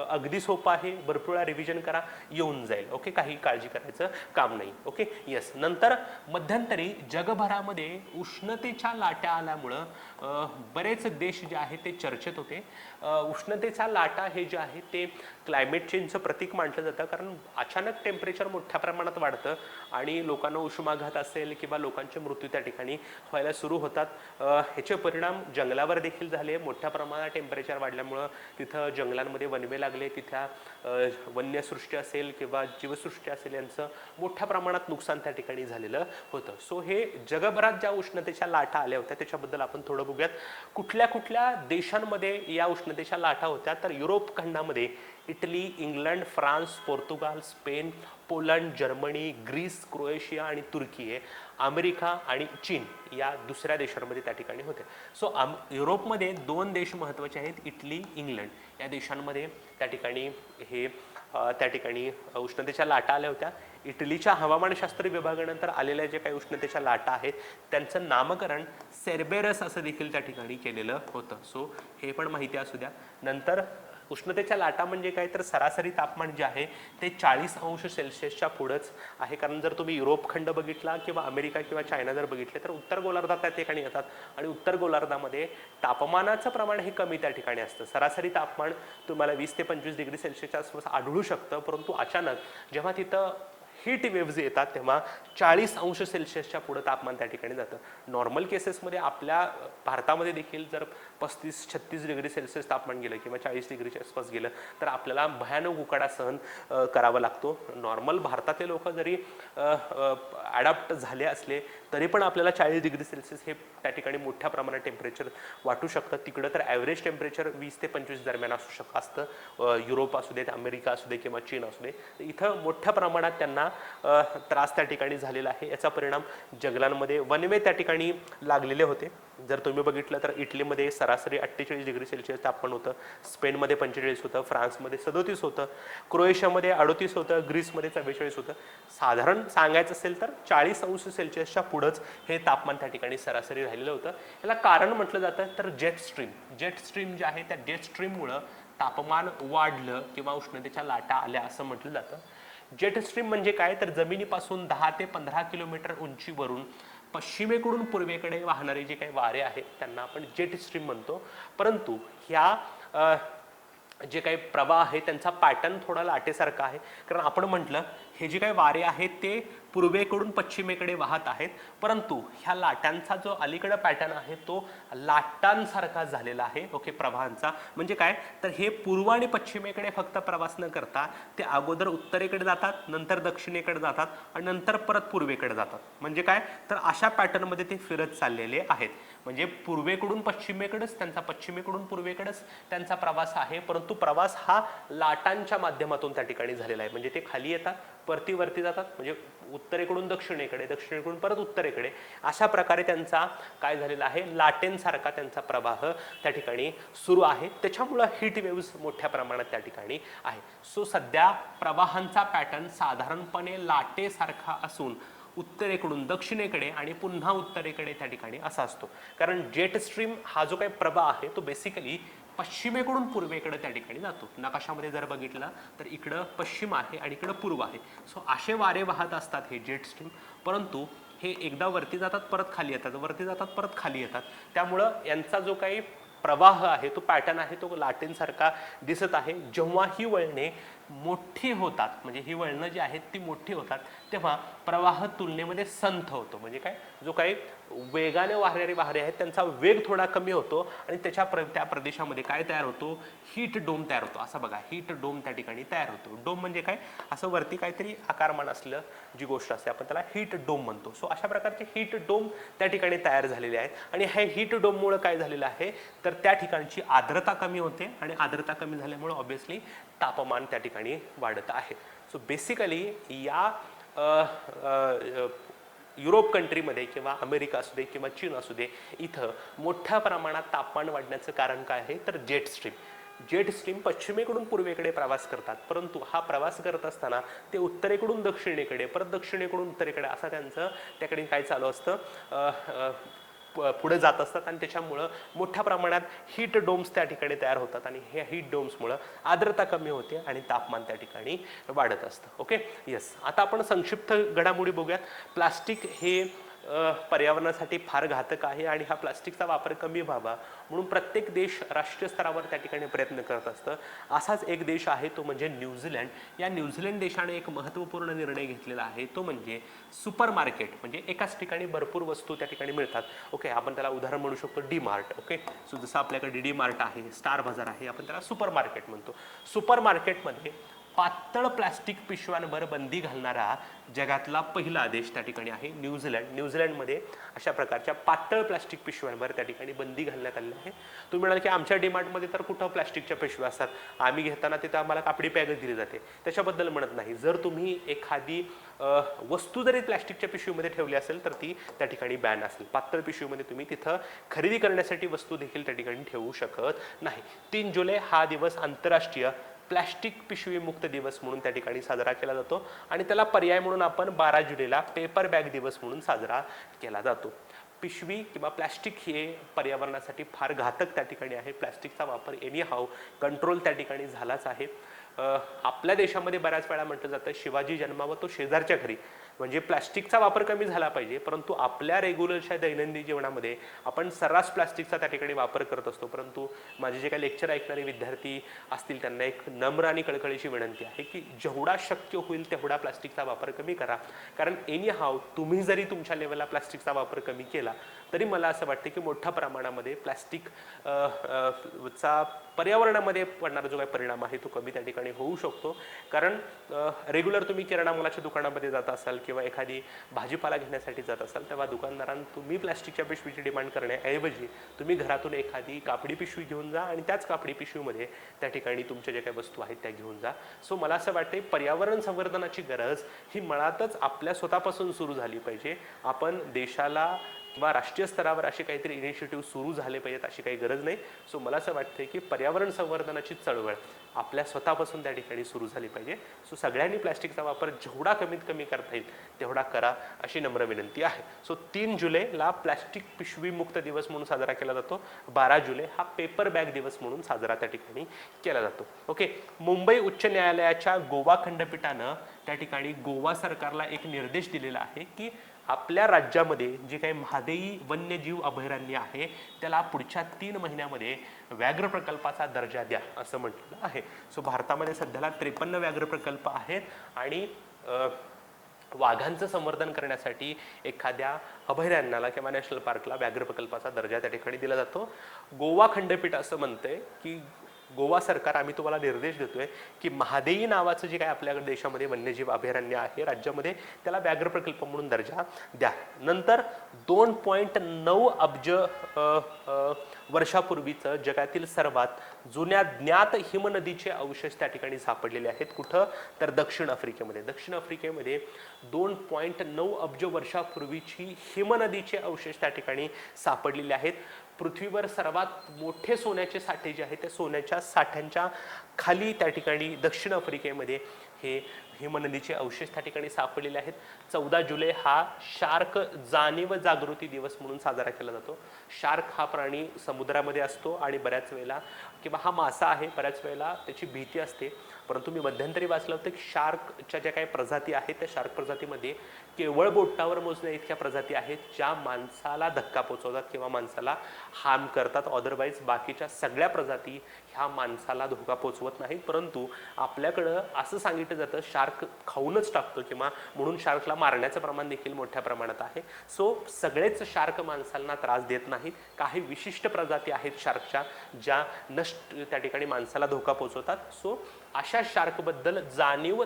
[SPEAKER 1] अगदी सोपं आहे. भरपूर रिव्हिजन करा, येऊन जाईल. ओके, काही काळजी करायचं काम नाही. Okay, yes. नंतर मध्यंतरी जगभरामध्ये उष्णतेच्या लाटा आल्यामुळं बरेच देश जे आहेत ते चर्चेत होते. उष्णतेच्या लाटा हे जे आहे ते क्लायमेट चेंजचं प्रतीक मानलं जातं, कारण अचानक टेम्परेचर मोठ्या प्रमाणात वाढतं आणि लोकांना उष्माघात असेल किंवा लोकांचे मृत्यू त्या ठिकाणी व्हायला सुरू होतात. ह्याचे परिणाम जंगलावर देखील झाले. मोठ्या प्रमाणात टेम्परेचर वाढल्यामुळं तिथं जंगलांमध्ये वनवे लागले, तिथल्या वन्यसृष्टी असेल किंवा जीवसृष्टी असेल यांचं मोठ्या प्रमाणात नुकसान त्या ठिकाणी झालेलं होतं. सो हे जगभरात ज्या उष्णतेच्या लाटा आल्या होत्या त्याच्याबद्दल आपण थोडं बघूयात. कुठल्या कुठल्या देशांमध्ये या उष्णतेच्या लाटा होत्या, तर युरोप खंडामध्ये Italy, England, France, Portugal, Spain, Poland, Germany, Greece, Croatia आणि तुर्की हे, अमेरिका आणि चीन या दुसऱ्या देशांमध्ये त्या ठिकाणी होते. सो युरोपमध्ये 2 देश महत्त्वाचे आहेत, इटली, इंग्लंड या देशांमध्ये त्या ठिकाणी उष्णतेच्या लाटा आल्या होत्या. इटलीच्या हवामानशास्त्र विभागानंतर आलेल्या जे काही उष्णतेच्या लाटा आहेत त्यांचं नामकरण सेर्बेरस असं देखील त्या ठिकाणी केलेलं होतं. सो हे पण माहिती असू द्या. नंतर उष्णतेच्या लाटा म्हणजे काय, तर सरासरी तापमान जे आहे ते 40 अंश सेल्सिअसच्या पुढंच आहे. कारण जर तुम्ही युरोप खंड बघितला किंवा अमेरिका किंवा चायना जर बघितले तर उत्तर गोलार्धात त्या ठिकाणी येतात आणि उत्तर गोलार्धामध्ये तापमानाचं प्रमाण हे कमी त्या ठिकाणी असतं. सरासरी तापमान तुम्हाला 20 ते 25 डिग्री सेल्सिअसच्या आसपास आढळू शकतं, परंतु अचानक जेव्हा तिथं हीट वेव्हज येतात तेव्हा 40 अंश सेल्सिअसच्या पुढे तापमान त्या ठिकाणी जातं. नॉर्मल केसेसमध्ये आपल्या भारतामध्ये देखील जर 35-36 डिग्री सेल्सिअस तापमान गेलं किंवा 40 डिग्रीच्या आसपास गेलं तर आपल्याला भयानक उकाडा सहन करावा लागतो. नॉर्मल भारतातले लोक जरी ॲडॅप्ट झाले असले तरी पण आपल्याला 40 डिग्री सेल्सिअस हे त्या ठिकाणी मोठ्या प्रमाणात टेम्परेचर वाटू शकतं. तिकडं तर ॲव्हरेज टेम्परेचर 20 ते 25 दरम्यान असतं. युरोप असू दे, अमेरिका असू दे किंवा चीन असू दे, इथं मोठ्या प्रमाणात त्यांना त्रास त्या ठिकाणी झालेला आहे. याचा परिणाम जंगलांमध्ये वनवे त्या ठिकाणी लागलेले होते. जर तुम्ही बघितलं तर इटलीमध्ये सरासरी 48 डिग्री सेल्सिअस तापमान होतं, स्पेनमध्ये 45 होतं, फ्रान्समध्ये 37 होतं, क्रोएशियामध्ये 38 होतं, ग्रीसमध्ये 44 होतं. साधारण सांगायचं असेल तर 40 अंश सेल्सिअसच्या पुढंच हे तापमान त्या ठिकाणी सरासरी राहिलेलं होतं. याला कारण म्हटलं जातं तर जेट स्ट्रीम जे आहे त्या जेट स्ट्रीममुळं तापमान वाढलं किंवा उष्णतेच्या लाटा आल्या असं म्हटलं जातं. जेट स्ट्रीम म्हणजे काय, तर जमिनीपासून 10 ते 15 किलोमीटर उंचीवरून पश्चिमेकडून पूर्वेकडे वाहणारे जे काही वारे आहेत त्यांना आपण जेट स्ट्रीम म्हणतो. परंतु ह्या जे काही प्रवाह आहे त्यांचा पॅटर्न थोडा लाटेसारखा आहे, कारण आपण म्हटलं हे जे काही वारे आहेत ते पूर्वेकडून पश्चिमेकडे वाहत आहेत, परंतु ह्या लाटांचा जो अलीकडे पॅटर्न आहे तो लाटांसारखा झालेला आहे. ओके, प्रवाहांचा म्हणजे काय, तर हे पूर्व आणि पश्चिमेकडे फक्त प्रवास न करता ते अगोदर उत्तरेकडे जातात, नंतर दक्षिणेकडे जातात आणि नंतर परत पूर्वेकडे जातात. म्हणजे काय, तर अशा पॅटर्नमध्ये ते फिरत चाललेले आहेत. म्हणजे पूर्वेकडून पश्चिमेकडेच त्यांचा, पश्चिमेकडून पूर्वेकडेच त्यांचा प्रवास आहे, परंतु प्रवास हा लाटांच्या माध्यमातून त्या ठिकाणी झालेला आहे. म्हणजे ते खाली येतात, परती वरती जातात, म्हणजे उत्तरेकडून दक्षिणेकडे, दक्षिणेकडून परत उत्तरेकडे, अशा प्रकारे त्यांचा काय झालेला आहे, लाटेंसारखा त्यांचा प्रवाह त्या ठिकाणी सुरू आहे. त्याच्यामुळं हीट वेव्स मोठ्या प्रमाणात त्या ठिकाणी आहे. सो सध्या प्रवाहांचा पॅटर्न साधारणपणे लाटेसारखा असून उत्तरेकडून दक्षिणेकडे आणि पुन्हा उत्तरेकडे त्या ठिकाणी असा असतो. कारण जेट स्ट्रीम हा जो काही प्रवाह आहे तो बेसिकली पश्चिमेकडून पूर्वेकडे त्या ठिकाणी जातो. नकाशामध्ये जर बघितलं तर इकडं पश्चिम आहे आणि इकडं पूर्व आहे. सो असे वारे वाहत असतात हे जेट स्ट्रीम, परंतु हे एकदा वरती जातात परत खाली येतात, वरती जातात परत खाली येतात. त्यामुळं यांचा जो काही प्रवाह आहे तो पॅटर्न आहे तो लाटेंसारखा दिसत आहे. जेव्हा ही वळणे मोठी होतात, म्हणजे ही वळणं जी आहेत ती मोठी होतात, तेव्हा प्रवाह तुलनेमध्ये संथ होतो. म्हणजे काय, जो काही वेगाने वाहणारे वारे आहेत त्यांचा वेग थोडा कमी होतो आणि त्या प्रदेशामध्ये काय तयार होतो, हीट डोम तयार होतो. असं बघा, हीट डोम त्या ठिकाणी तयार होतो. डोम म्हणजे काय, असं वरती काहीतरी आकारमान असलं जी गोष्ट असते आपण त्याला हीट डोम म्हणतो. सो अशा प्रकारचे हीट डोम त्या ठिकाणी तयार झालेले आहेत आणि हे हीट डोममुळे काय झालेलं आहे, तर त्या ठिकाणची आर्द्रता कमी होते आणि आर्द्रता कमी झाल्यामुळे ऑब्व्हियसली तापमान त्या ठिकाणी वाढत आहे. सो बेसिकली या युरोप कंट्रीमध्ये किंवा अमेरिका असू दे किंवा चीन असू दे, इथं मोठ्या प्रमाणात तापमान वाढण्याचं कारण काय आहे, तर जेट स्ट्रीम. जेट स्ट्रीम पश्चिमेकडून पूर्वेकडे प्रवास करतात, परंतु हा प्रवास करत असताना ते उत्तरेकडून दक्षिणेकडे, परत दक्षिणेकडून उत्तरेकडे असं त्यांचं त्याकडे काय चालू असतं, पुढे जात असतात आणि त्याच्यामुळं मोठ्या प्रमाणात हीट डोम्स त्या ठिकाणी तयार होतात आणि ह्या हीट डोम्समुळं आर्द्रता कमी होते आणि तापमान त्या ठिकाणी वाढत असतं. Okay, yes. आता आपण संक्षिप्त घडामोडी बघूयात. प्लास्टिक हे पर्यावरणासाठी फार घातक आहे आणि हा प्लास्टिकचा वापर कमी व्हावा म्हणून प्रत्येक देश राष्ट्रीय स्तरावर त्या ठिकाणी प्रयत्न करत असतं. असाच एक देश आहे तो म्हणजे न्यूझीलंड. या न्यूझीलंड देशाने एक महत्त्वपूर्ण निर्णय घेतलेला आहे, तो म्हणजे सुपर मार्केट. म्हणजे एकाच ठिकाणी भरपूर वस्तू त्या ठिकाणी मिळतात. ओके, आपण त्याला उदाहरण म्हणू शकतो डी मार्ट. ओके, सो जसं आपल्याकडे डी मार्ट आहे, स्टार बाजार आहे, आपण त्याला सुपर मार्केट म्हणतो. सुपर मार्केटमध्ये पातळ प्लास्टिक पिशव्यांवर बंदी घालणारा जगातला पहिला देश त्या ठिकाणी आहे न्यूझीलंड. न्यूझीलंडमध्ये अशा प्रकारच्या पातळ प्लास्टिक पिशव्यांवर त्या ठिकाणी बंदी घालण्यात आली आहे. तुम्ही म्हणाल की आमच्या डीमार्टमध्ये तर कुठं प्लास्टिकच्या पिशव्या असतात, आम्ही घेताना तिथं आम्हाला कापडी बॅगच दिली जाते, त्याच्याबद्दल म्हणत नाही. जर तुम्ही एखादी वस्तू जरी प्लास्टिकच्या पिशवीमध्ये ठेवली असेल तर ती त्या ठिकाणी बॅन असेल. पातळ पिशवीमध्ये तुम्ही तिथं खरेदी करण्यासाठी वस्तू देखील त्या ठिकाणी ठेवू शकत नाही. 3 जुलै हा दिवस आंतरराष्ट्रीय प्लास्टिक पिशवी मुक्त दिवस म्हणून त्या ठिकाणी साजरा केला जातो आणि त्याला पर्याय म्हणून आपण 12 जुलैला पेपर बॅग दिवस म्हणून साजरा केला जातो. पिशवी किंवा प्लास्टिक हे पर्यावरणासाठी फार घातक त्या ठिकाणी आहे. प्लास्टिकचा वापर एनी हाव कंट्रोल त्या ठिकाणी झालाच आहे. आपल्या देशामध्ये बऱ्याच वेळा म्हटलं जातं शिवाजी जन्मावा तो शेजारच्या घरी. म्हणजे प्लास्टिकचा वापर कमी झाला पाहिजे, परंतु आपल्या रेग्युलरच्या दैनंदिन जीवनामध्ये आपण सर्रास प्लास्टिकचा त्या ठिकाणी वापर करत असतो. परंतु माझे जे काही लेक्चर ऐकणारे विद्यार्थी असतील त्यांना एक नम्र आणि कळकळीची विनंती आहे की जेवढा शक्य होईल तेवढा प्लास्टिकचा वापर कमी करा. कारण एनी हाव तुम्ही जरी तुमच्या लेवलला प्लास्टिकचा वापर कमी केला तरी मला असं वाटतं की मोठ्या प्रमाणामध्ये प्लास्टिक चा पर्यावरणामध्ये पडणारा जो काही परिणाम आहे तो कमी त्या ठिकाणी होऊ शकतो. कारण रेग्युलर तुम्ही किराणा मालाच्या दुकानामध्ये जात असाल किंवा एखादी भाजीपाला घेण्यासाठी जात असाल तेव्हा दुकानदारांना तुम्ही प्लास्टिकच्या पिशवीची डिमांड करण्याऐवजी तुम्ही घरातून एखादी कापडी पिशवी घेऊन जा आणि त्याच कापडी पिशवीमध्ये त्या ठिकाणी तुमच्या ज्या काही वस्तू आहेत त्या घेऊन जा. सो मला असं वाटतं पर्यावरण संवर्धनाची गरज ही मुळातच आपल्या स्वतःपासून सुरू झाली पाहिजे. आपण देशाला किंवा राष्ट्रीय स्तरावर असे काहीतरी इनिशिएटिव्ह सुरू झाले पाहिजेत अशी काही गरज नाही. सो मला असं वाटतं की पर्यावरण संवर्धनाची चळवळ आपल्या स्वतःपासून त्या ठिकाणी सुरू झाली पाहिजे. सो सगळ्यांनी प्लास्टिकचा वापर जेवढा कमीत कमी करता येईल तेवढा करा अशी नम्र विनंती आहे. सो 3 जुलैला प्लास्टिक पिशवी मुक्त दिवस म्हणून साजरा केला जातो. 12 जुलै हा पेपर बॅग दिवस म्हणून साजरा त्या ठिकाणी केला जातो. ओके, मुंबई उच्च न्यायालयाच्या गोवा खंडपीठानं त्या ठिकाणी गोवा सरकारला एक निर्देश दिलेला आहे की आपल्या राज्यामध्ये जे काही महादेई वन्यजीव अभयारण्य आहे त्याला पुढच्या 3 महिन्यामध्ये व्याघ्र प्रकल्पाचा दर्जा द्या असं म्हटलेलं आहे. सो भारतामध्ये सध्याला 53 व्याघ्र प्रकल्प आहेत आणि वाघांचं संवर्धन करण्यासाठी एखाद्या अभयारण्याला किंवा नॅशनल पार्कला व्याघ्र प्रकल्पाचा दर्जा त्या ठिकाणी दिला जातो. गोवा खंडपीठ असं म्हणते की गोवा सरकार आम्ही तुम्हाला निर्देश देतोय की महादेई नावाचं जे काय आपल्या देशामध्ये वन्यजीव अभयारण्य आहे राज्यामध्ये त्याला व्याघ्र प्रकल्प म्हणून दर्जा द्या. नंतर 2.9 अब्ज वर्षापूर्वीचं जगातील सर्वात जुन्या ज्ञात हिमनदीचे अवशेष त्या ठिकाणी सापडलेले आहेत. कुठं तर दक्षिण आफ्रिकेमध्ये. दक्षिण आफ्रिकेमध्ये 2.9 अब्ज वर्षापूर्वीची हिमनदीचे अवशेष त्या ठिकाणी सापडलेले आहेत. पृथ्वीवर सर्वात मोठे सोन्याचे साठे जे आहेत त्या सोन्याच्या साठ्यांच्या खाली त्या ठिकाणी दक्षिण आफ्रिकेमध्ये हे हिमनदीचे अवशेष त्या ठिकाणी सापडलेले आहेत. 14 जुलै हा शार्क जाणीव जागृती दिवस म्हणून साजरा केला जातो. शार्क हा प्राणी समुद्रामध्ये असतो आणि बऱ्याच वेळेला किंवा हा मासा आहे, बऱ्याच वेळेला त्याची भीती असते. परंतु मी मध्यंतरी वाचलं होतं की शार्कच्या ज्या काही प्रजाती आहेत त्या शार्क प्रजातीमध्ये केवळ बोटावर मोजण्या इतक्या प्रजाती आहेत ज्या माणसाला धक्का पोचवतात किंवा माणसाला हार्म करतात. अदरवाईज बाकीच्या सगळ्या प्रजाती ह्या माणसाला धोका पोचवत नाहीत. परंतु आपल्याकडं असं सांगितलं जातं शार्क खाऊनच टाकतो किंवा म्हणून शार्कला मारण्याचं प्रमाण देखील मोठ्या प्रमाणात आहे. सो सगळेच शार्क माणसांना त्रास देत नाहीत. काही विशिष्ट प्रजाती आहेत शार्कच्या ज्या नष्ट त्या ठिकाणी माणसाला धोका पोचवतात. सो अशा शार्कबद्दल जाणीव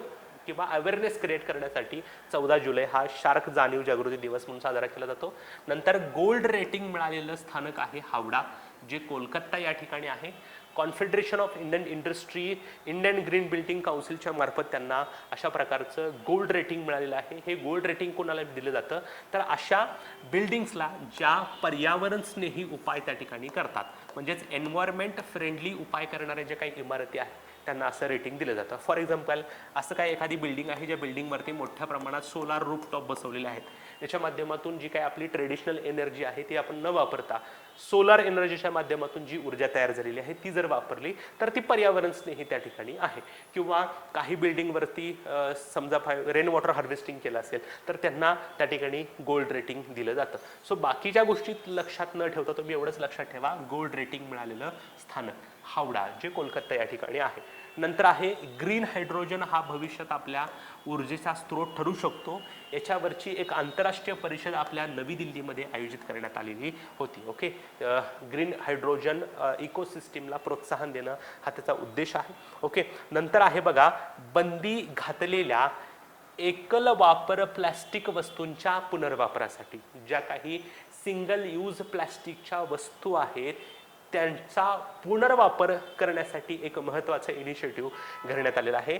[SPEAKER 1] किंवा अवेअरनेस क्रिएट करण्यासाठी 14 जुलै हा शार्क जाणीव जागृती दिवस म्हणून साजरा केला जातो. नंतर गोल्ड रेटिंग मिळालेलं स्थानक आहे हावडा, जे कोलकाता या ठिकाणी आहे. Confederation of Indian industry, Indian green building काउन्सिलच्या मार्फत त्यांना अशा प्रकारचं गोल्ड रेटिंग मिळालेलं आहे. हे गोल्ड रेटिंग कोणाला दिलं जातं तर अशा बिल्डिंग्सला ज्या पर्यावरण स्नेही उपाय त्या ठिकाणी करतात, म्हणजेच एन्व्हायरमेंट फ्रेंडली उपाय करणाऱ्या ज्या काही इमारती आहेत त्यांना असं रेटिंग दिलं जातं. फॉर एक्झाम्पल असं काय एखादी बिल्डिंग आहे ज्या बिल्डिंगवरती मोठ्या प्रमाणात सोलार रूफटॉप बसवलेले आहेत, त्याच्या माध्यमातून जी काही आपली ट्रेडिशनल एनर्जी आहे ती आपण न वापरता सोलार एनर्जीच्या माध्यमातून जी ऊर्जा तयार झालेली आहे ती जर वापरली तर ती पर्यावरण स्नेही त्या ठिकाणी आहे. किंवा काही बिल्डिंगवरती समजा रेन वॉटर हार्वेस्टिंग केलं असेल तर त्यांना त्या ठिकाणी गोल्ड रेटिंग दिलं जातं. सो बाकीच्या गोष्टी लक्षात न ठेवता तुम्ही एवढंच लक्षात ठेवा, गोल्ड रेटिंग मिळालेलं स्थानक हावडा जे कोलकाता या ठिकाणी आहे. नंतर आहे ग्रीन हायड्रोजन, हा भविष्यात आपल्या ऊर्जेचा स्रोत ठरू शकतो. याच्यावरची एक आंतरराष्ट्रीय परिषद आपल्या नवी दिल्लीमध्ये आयोजित करण्यात आलेली होती. ओके, ग्रीन हायड्रोजन इकोसिस्टीमला प्रोत्साहन देणं हा त्याचा उद्देश आहे. ओके, नंतर आहे बघा बंदी घातलेल्या एकल वापर प्लास्टिक वस्तूंच्या पुनर्वापरासाठी. ज्या काही सिंगल यूज प्लास्टिकच्या वस्तू आहेत त्यांचा पुनर्वापर करण्यासाठी एक महत्त्वाचा इनिशिएटिव्ह घेण्यात आलेला आहे.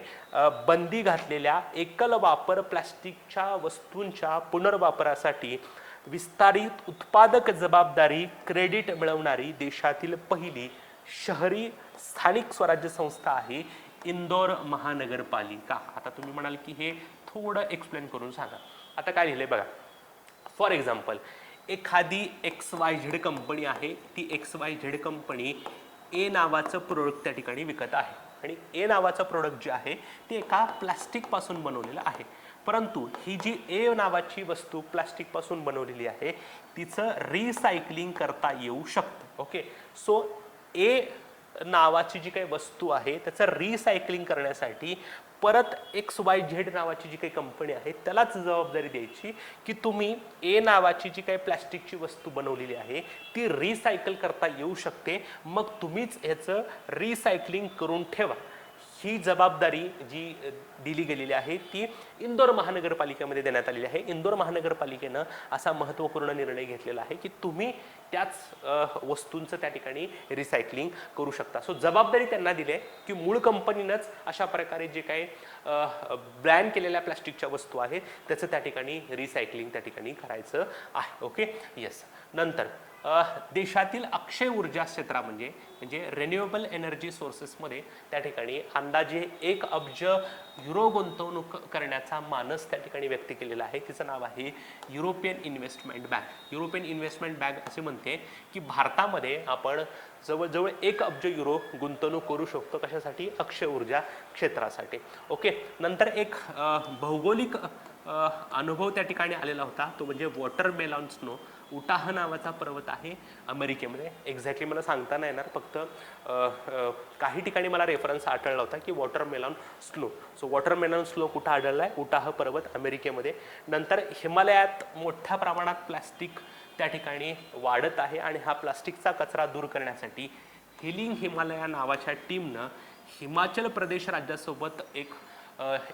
[SPEAKER 1] बंदी घातलेल्या एकल वापर प्लास्टिकच्या वस्तूंच्या पुनर्वापरासाठी विस्तारित उत्पादक जबाबदारी क्रेडिट मिळवणारी देशातील पहिली शहरी स्थानिक स्वराज्य संस्था आहे इंदोर महानगरपालिका. आता तुम्ही म्हणाल की हे थोडं एक्सप्लेन करून सांगा. आता काय लिहिलंय बघा. फॉर एक्झाम्पल एखादी XYZ कंपनी आहे, ती XYZ कंपनी ए नावाचं प्रोडक्ट त्या ठिकाणी विकत आहे आणि ए नावाचं प्रोडक्ट जे आहे ते एका प्लास्टिकपासून बनवलेलं आहे. परंतु ही जी ए नावाची वस्तू प्लास्टिकपासून बनवलेली आहे तिचं रिसायकलिंग करता येऊ शकतं. ओके, सो ए नावाची जी काही वस्तू आहे त्याचं रिसायकलिंग करण्यासाठी परत XYZ नावाची जी काही कंपनी आहे त्यालाच जबाबदारी द्यायची की तुम्ही ए नावाची जी काही प्लॅस्टिकची वस्तू बनवलेली आहे ती रिसायकल करता येऊ शकते, मग तुम्हीच ह्याचं रिसायकलिंग करून ठेवा. ही जबाबदारी जी दिली गेलेली आहे ती इंदोर महानगरपालिकेमध्ये देण्यात आलेली आहे. इंदोर महानगरपालिकेनं असा महत्त्वपूर्ण निर्णय घेतलेला आहे की तुम्ही त्याच वस्तूंचं त्या ठिकाणी रिसायकलिंग करू शकता. सो जबाबदारी त्यांना दिली आहे की मूळ कंपनीनंच अशा प्रकारे जे काही ब्रँड केलेल्या प्लास्टिकच्या वस्तू आहेत त्याचं त्या ठिकाणी रिसायकलिंग त्या ठिकाणी करायचं आहे. Okay, yes. नंतर देशातील अक्षय ऊर्जा क्षेत्रा म्हणजे रिन्युएबल एनर्जी सोर्सेसमध्ये त्या ठिकाणी अंदाजे 1 अब्ज युरो गुंतवणूक करण्याचा मानस त्या ठिकाणी व्यक्त केलेला आहे. तिचं नाव आहे European investment bank. European investment bank असे म्हणते की भारतामध्ये आपण जवळजवळ 1 अब्ज युरो गुंतवणूक करू शकतो. कशासाठी? अक्षय ऊर्जा क्षेत्रासाठी. ओके, नंतर एक भौगोलिक अनुभव त्या ठिकाणी आलेला होता तो म्हणजे वॉटरमेलॉन स्नो. उटाह नावाचा पर्वत आहे अमेरिकेमध्ये. एक्झॅक्टली मला सांगता नाही येणार, फक्त काही ठिकाणी मला रेफरन्स आढळला होता की watermelon slow. So watermelon slow कुठं आढळला आहे? उटाह पर्वत अमेरिकेमध्ये. नंतर हिमालयात मोठ्या प्रमाणात प्लास्टिक त्या ठिकाणी वाढत आहे आणि हा प्लास्टिकचा कचरा दूर करण्यासाठी हिलिंग हिमालया नावाच्या टीमनं हिमाचल प्रदेश राज्यासोबत एक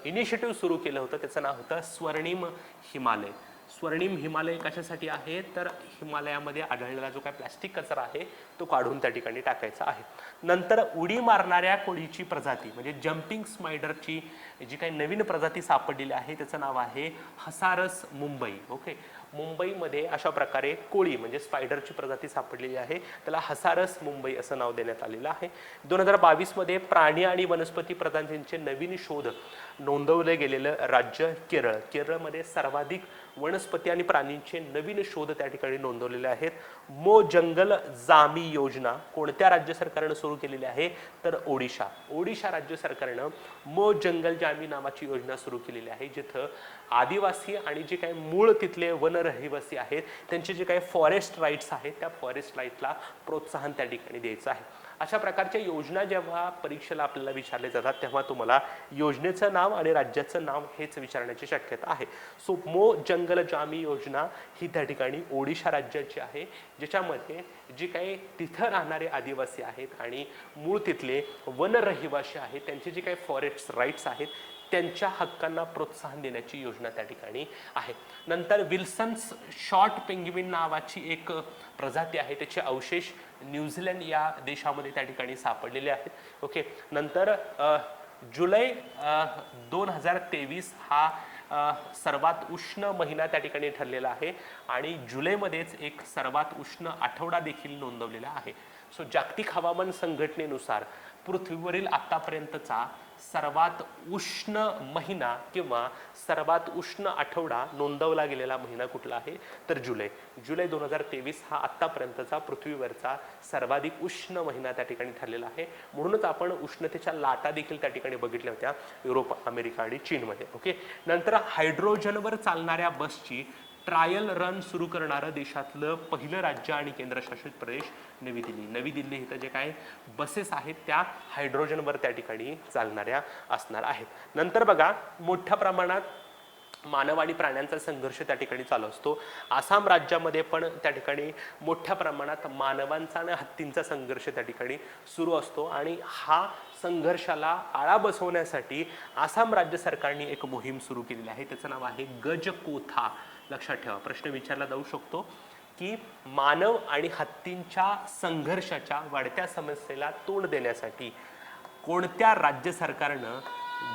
[SPEAKER 1] इनिशिएटिव्ह सुरू केलं होतं. त्याचं नाव होतं स्वर्णिम हिमालय. स्वर्णिम हिमालय कशासाठी आहे? तर हिमालयामध्ये आढळलेला जो काय प्लास्टिक कचरा आहे तो काढून त्या ठिकाणी टाकायचा आहे. नंतर उडी मारणाऱ्या कोळीची प्रजाती म्हणजे जम्पिंग स्पायडरची जी काही नवीन प्रजाती सापडलेली आहे त्याचं नाव आहे हसारस मुंबई. ओके, मुंबईमध्ये अशा प्रकारे कोळी म्हणजे स्पायडरची प्रजाती सापडलेली आहे, त्याला हसारस मुंबई असं नाव देण्यात आलेलं आहे. 2022 मध्ये प्राणी आणि वनस्पती प्रजातींचे नवीन शोध नोंदवले गेलेलं राज्य केरळ. केरळमध्ये सर्वाधिक वनस्पती आणि प्राणींचे नवीन शोध त्या ठिकाणी नोंदवलेले आहेत. मो जंगल जामी योजना कोणत्या राज्य सरकारनं सुरू केलेली आहे? तर ओडिशा. ओडिशा राज्य सरकारनं मो जंगल जामी नावाची योजना सुरू केलेली आहे, जिथं आदिवासी आणि जे काही मूळ तिथले वनरहिवासी आहेत त्यांचे जे काही फॉरेस्ट राईट्स आहेत त्या फॉरेस्ट राईटला प्रोत्साहन त्या ठिकाणी द्यायचं आहे. अशा प्रकारच्या योजना जेव्हा परीक्षेला आपल्याला विचारले जातात तेव्हा तुम्हाला योजनेचं नाव आणि राज्याचं नाव हेच विचारण्याची शक्यता आहे. सो मो जंगल जामी योजना ही त्या ठिकाणी ओडिशा राज्याची आहे, ज्याच्यामध्ये जे काही तिथं राहणारे आदिवासी आहेत आणि मूळ तिथले वनरहिवासी आहेत त्यांचे जे काही फॉरेस्ट राईट्स आहेत त्यांच्या हक्कांना प्रोत्साहन देण्याची योजना त्या ठिकाणी आहे. नंतर विल्सन्स शॉर्ट पेंग्विन नावाची एक प्रजाती आहे, त्याचे अवशेष न्यूझीलंड या देशामध्ये त्या ठिकाणी सापडलेले आहेत. ओके, नंतर जुलै 2023 हा सर्वात उष्ण महिना त्या ठिकाणी ठरलेला आहे आणि जुलैमध्येच एक सर्वात उष्ण आठवडा देखील नोंदवलेला आहे. सो जागतिक हवामान संघटनेनुसार पृथ्वीवरील आतापर्यंतचा सर्वात उष्ण महिना किंवा सर्वात उष्ण आठवडा नोंदवला गेलेला महिना कुठला आहे? तर जुलै. जुलै 2023 हा आत्तापर्यंतचा पृथ्वीवरचा सर्वाधिक उष्ण महिना त्या ठिकाणी ठरलेला आहे. म्हणूनच आपण उष्णतेच्या लाटा देखील त्या ठिकाणी बघितल्या होत्या युरोप, अमेरिका आणि चीनमध्ये. ओके, नंतर हायड्रोजनवर चालणाऱ्या बसची ट्रायल रन सुरू करणारं देशातलं पहिलं राज्य आणि केंद्रशासित प्रदेश नवी दिल्ली. नवी दिल्ली इथं जे काय बसेस आहेत त्या हायड्रोजनवर त्या ठिकाणी चालणाऱ्या असणार आहेत. नंतर बघा, मोठ्या प्रमाणात मानव आणि प्राण्यांचा संघर्ष त्या ठिकाणी चालू असतो. आसाम राज्यामध्ये पण त्या ठिकाणी मोठ्या प्रमाणात मानवांचा आणि हत्तींचा संघर्ष त्या ठिकाणी सुरू असतो आणि हा संघर्षाला आळा बसवण्यासाठी आसाम राज्य सरकारने एक मोहीम सुरू केलेली आहे, त्याचं नाव आहे गजकोथा. लक्षात ठेवा, प्रश्न विचारला जाऊ शकतो की मानव आणि हत्तींच्या संघर्षाच्या वाढत्या समस्येला तोंड देण्यासाठी कोणत्या राज्य सरकारनं